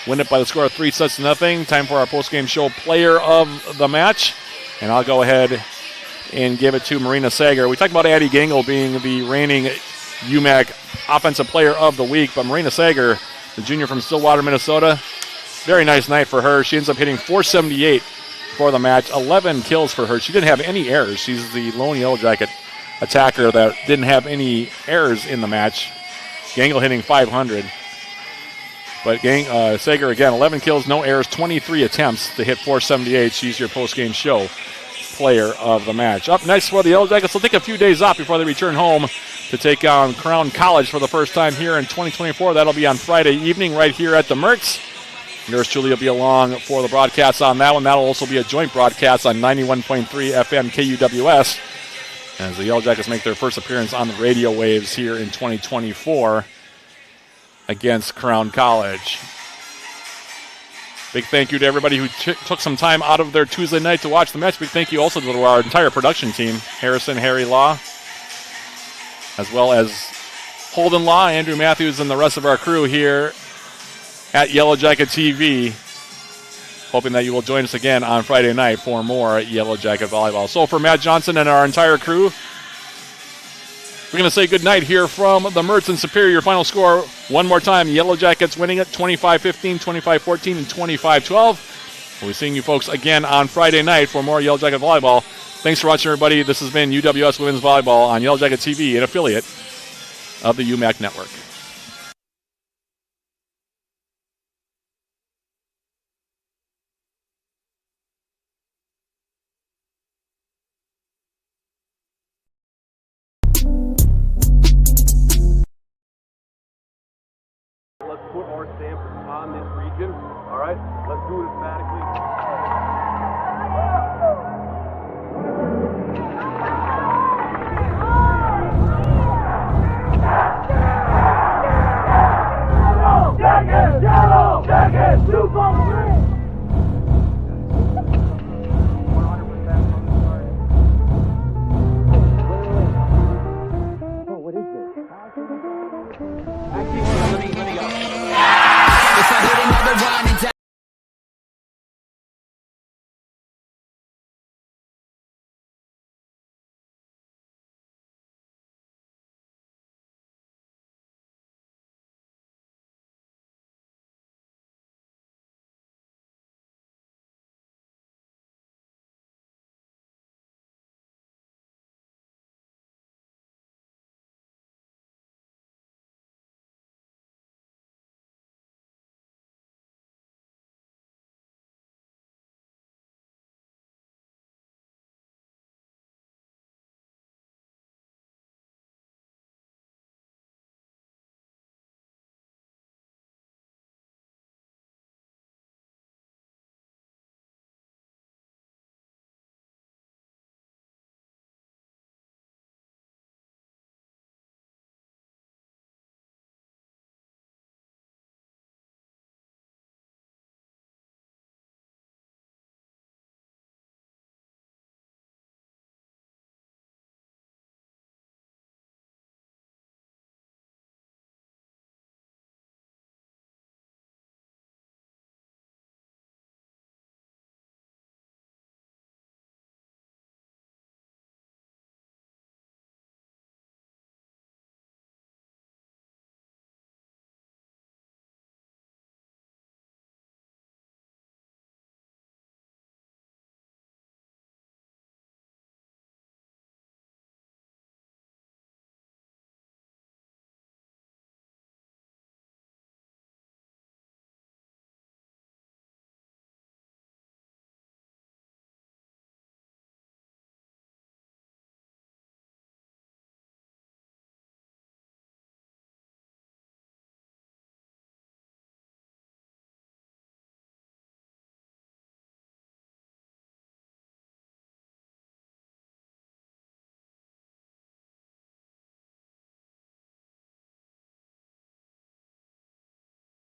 Speaker 3: win it by the score of 3-0. Time for our postgame show player of the match, and I'll go ahead and give it to Marina Sager. We talked about Addie Gangle being the reigning UMAC Offensive Player of the Week, but Marina Sager, the junior from Stillwater, Minnesota, very nice night for her. She ends up hitting .478 for the match, 11 kills for her. She didn't have any errors. She's the lone Yellow Jacket attacker that didn't have any errors in the match. Gangle hitting .500. But Sager, again, 11 kills, no errors, 23 attempts to hit .478. She's your postgame show player of the match. Up next for the Yellow Jackets, they'll take a few days off before they return home to take on Crown College for the first time here in 2024. That'll be on Friday evening right here at the Mertz. Yours truly will be along for the broadcast on that one. That'll also be a joint broadcast on 91.3 FM KUWS as the Yellow Jackets make their first appearance on the radio waves here in 2024 against Crown College. Big thank you to everybody who took some time out of their Tuesday night to watch the match. Big thank you also to our entire production team, Harrison, Harry Law, as well as Holden Law, Andrew Matthews, and the rest of our crew here at Yellow Jacket TV. Hoping that you will join us again on Friday night for more Yellow Jacket Volleyball. So for Matt Johnson and our entire crew, we're going to say goodnight here from the Mertz in Superior. Final score one more time. Yellow Jackets winning it 25-15, 25-14, and 25-12. We'll be seeing you folks again on Friday night for more Yellow Jacket Volleyball. Thanks for watching, everybody. This has been UWS Women's Volleyball on Yellow Jacket TV, an affiliate of the UMAC Network.
Speaker 15: Let's put our stamp on this region. All right, let's do it emphatically.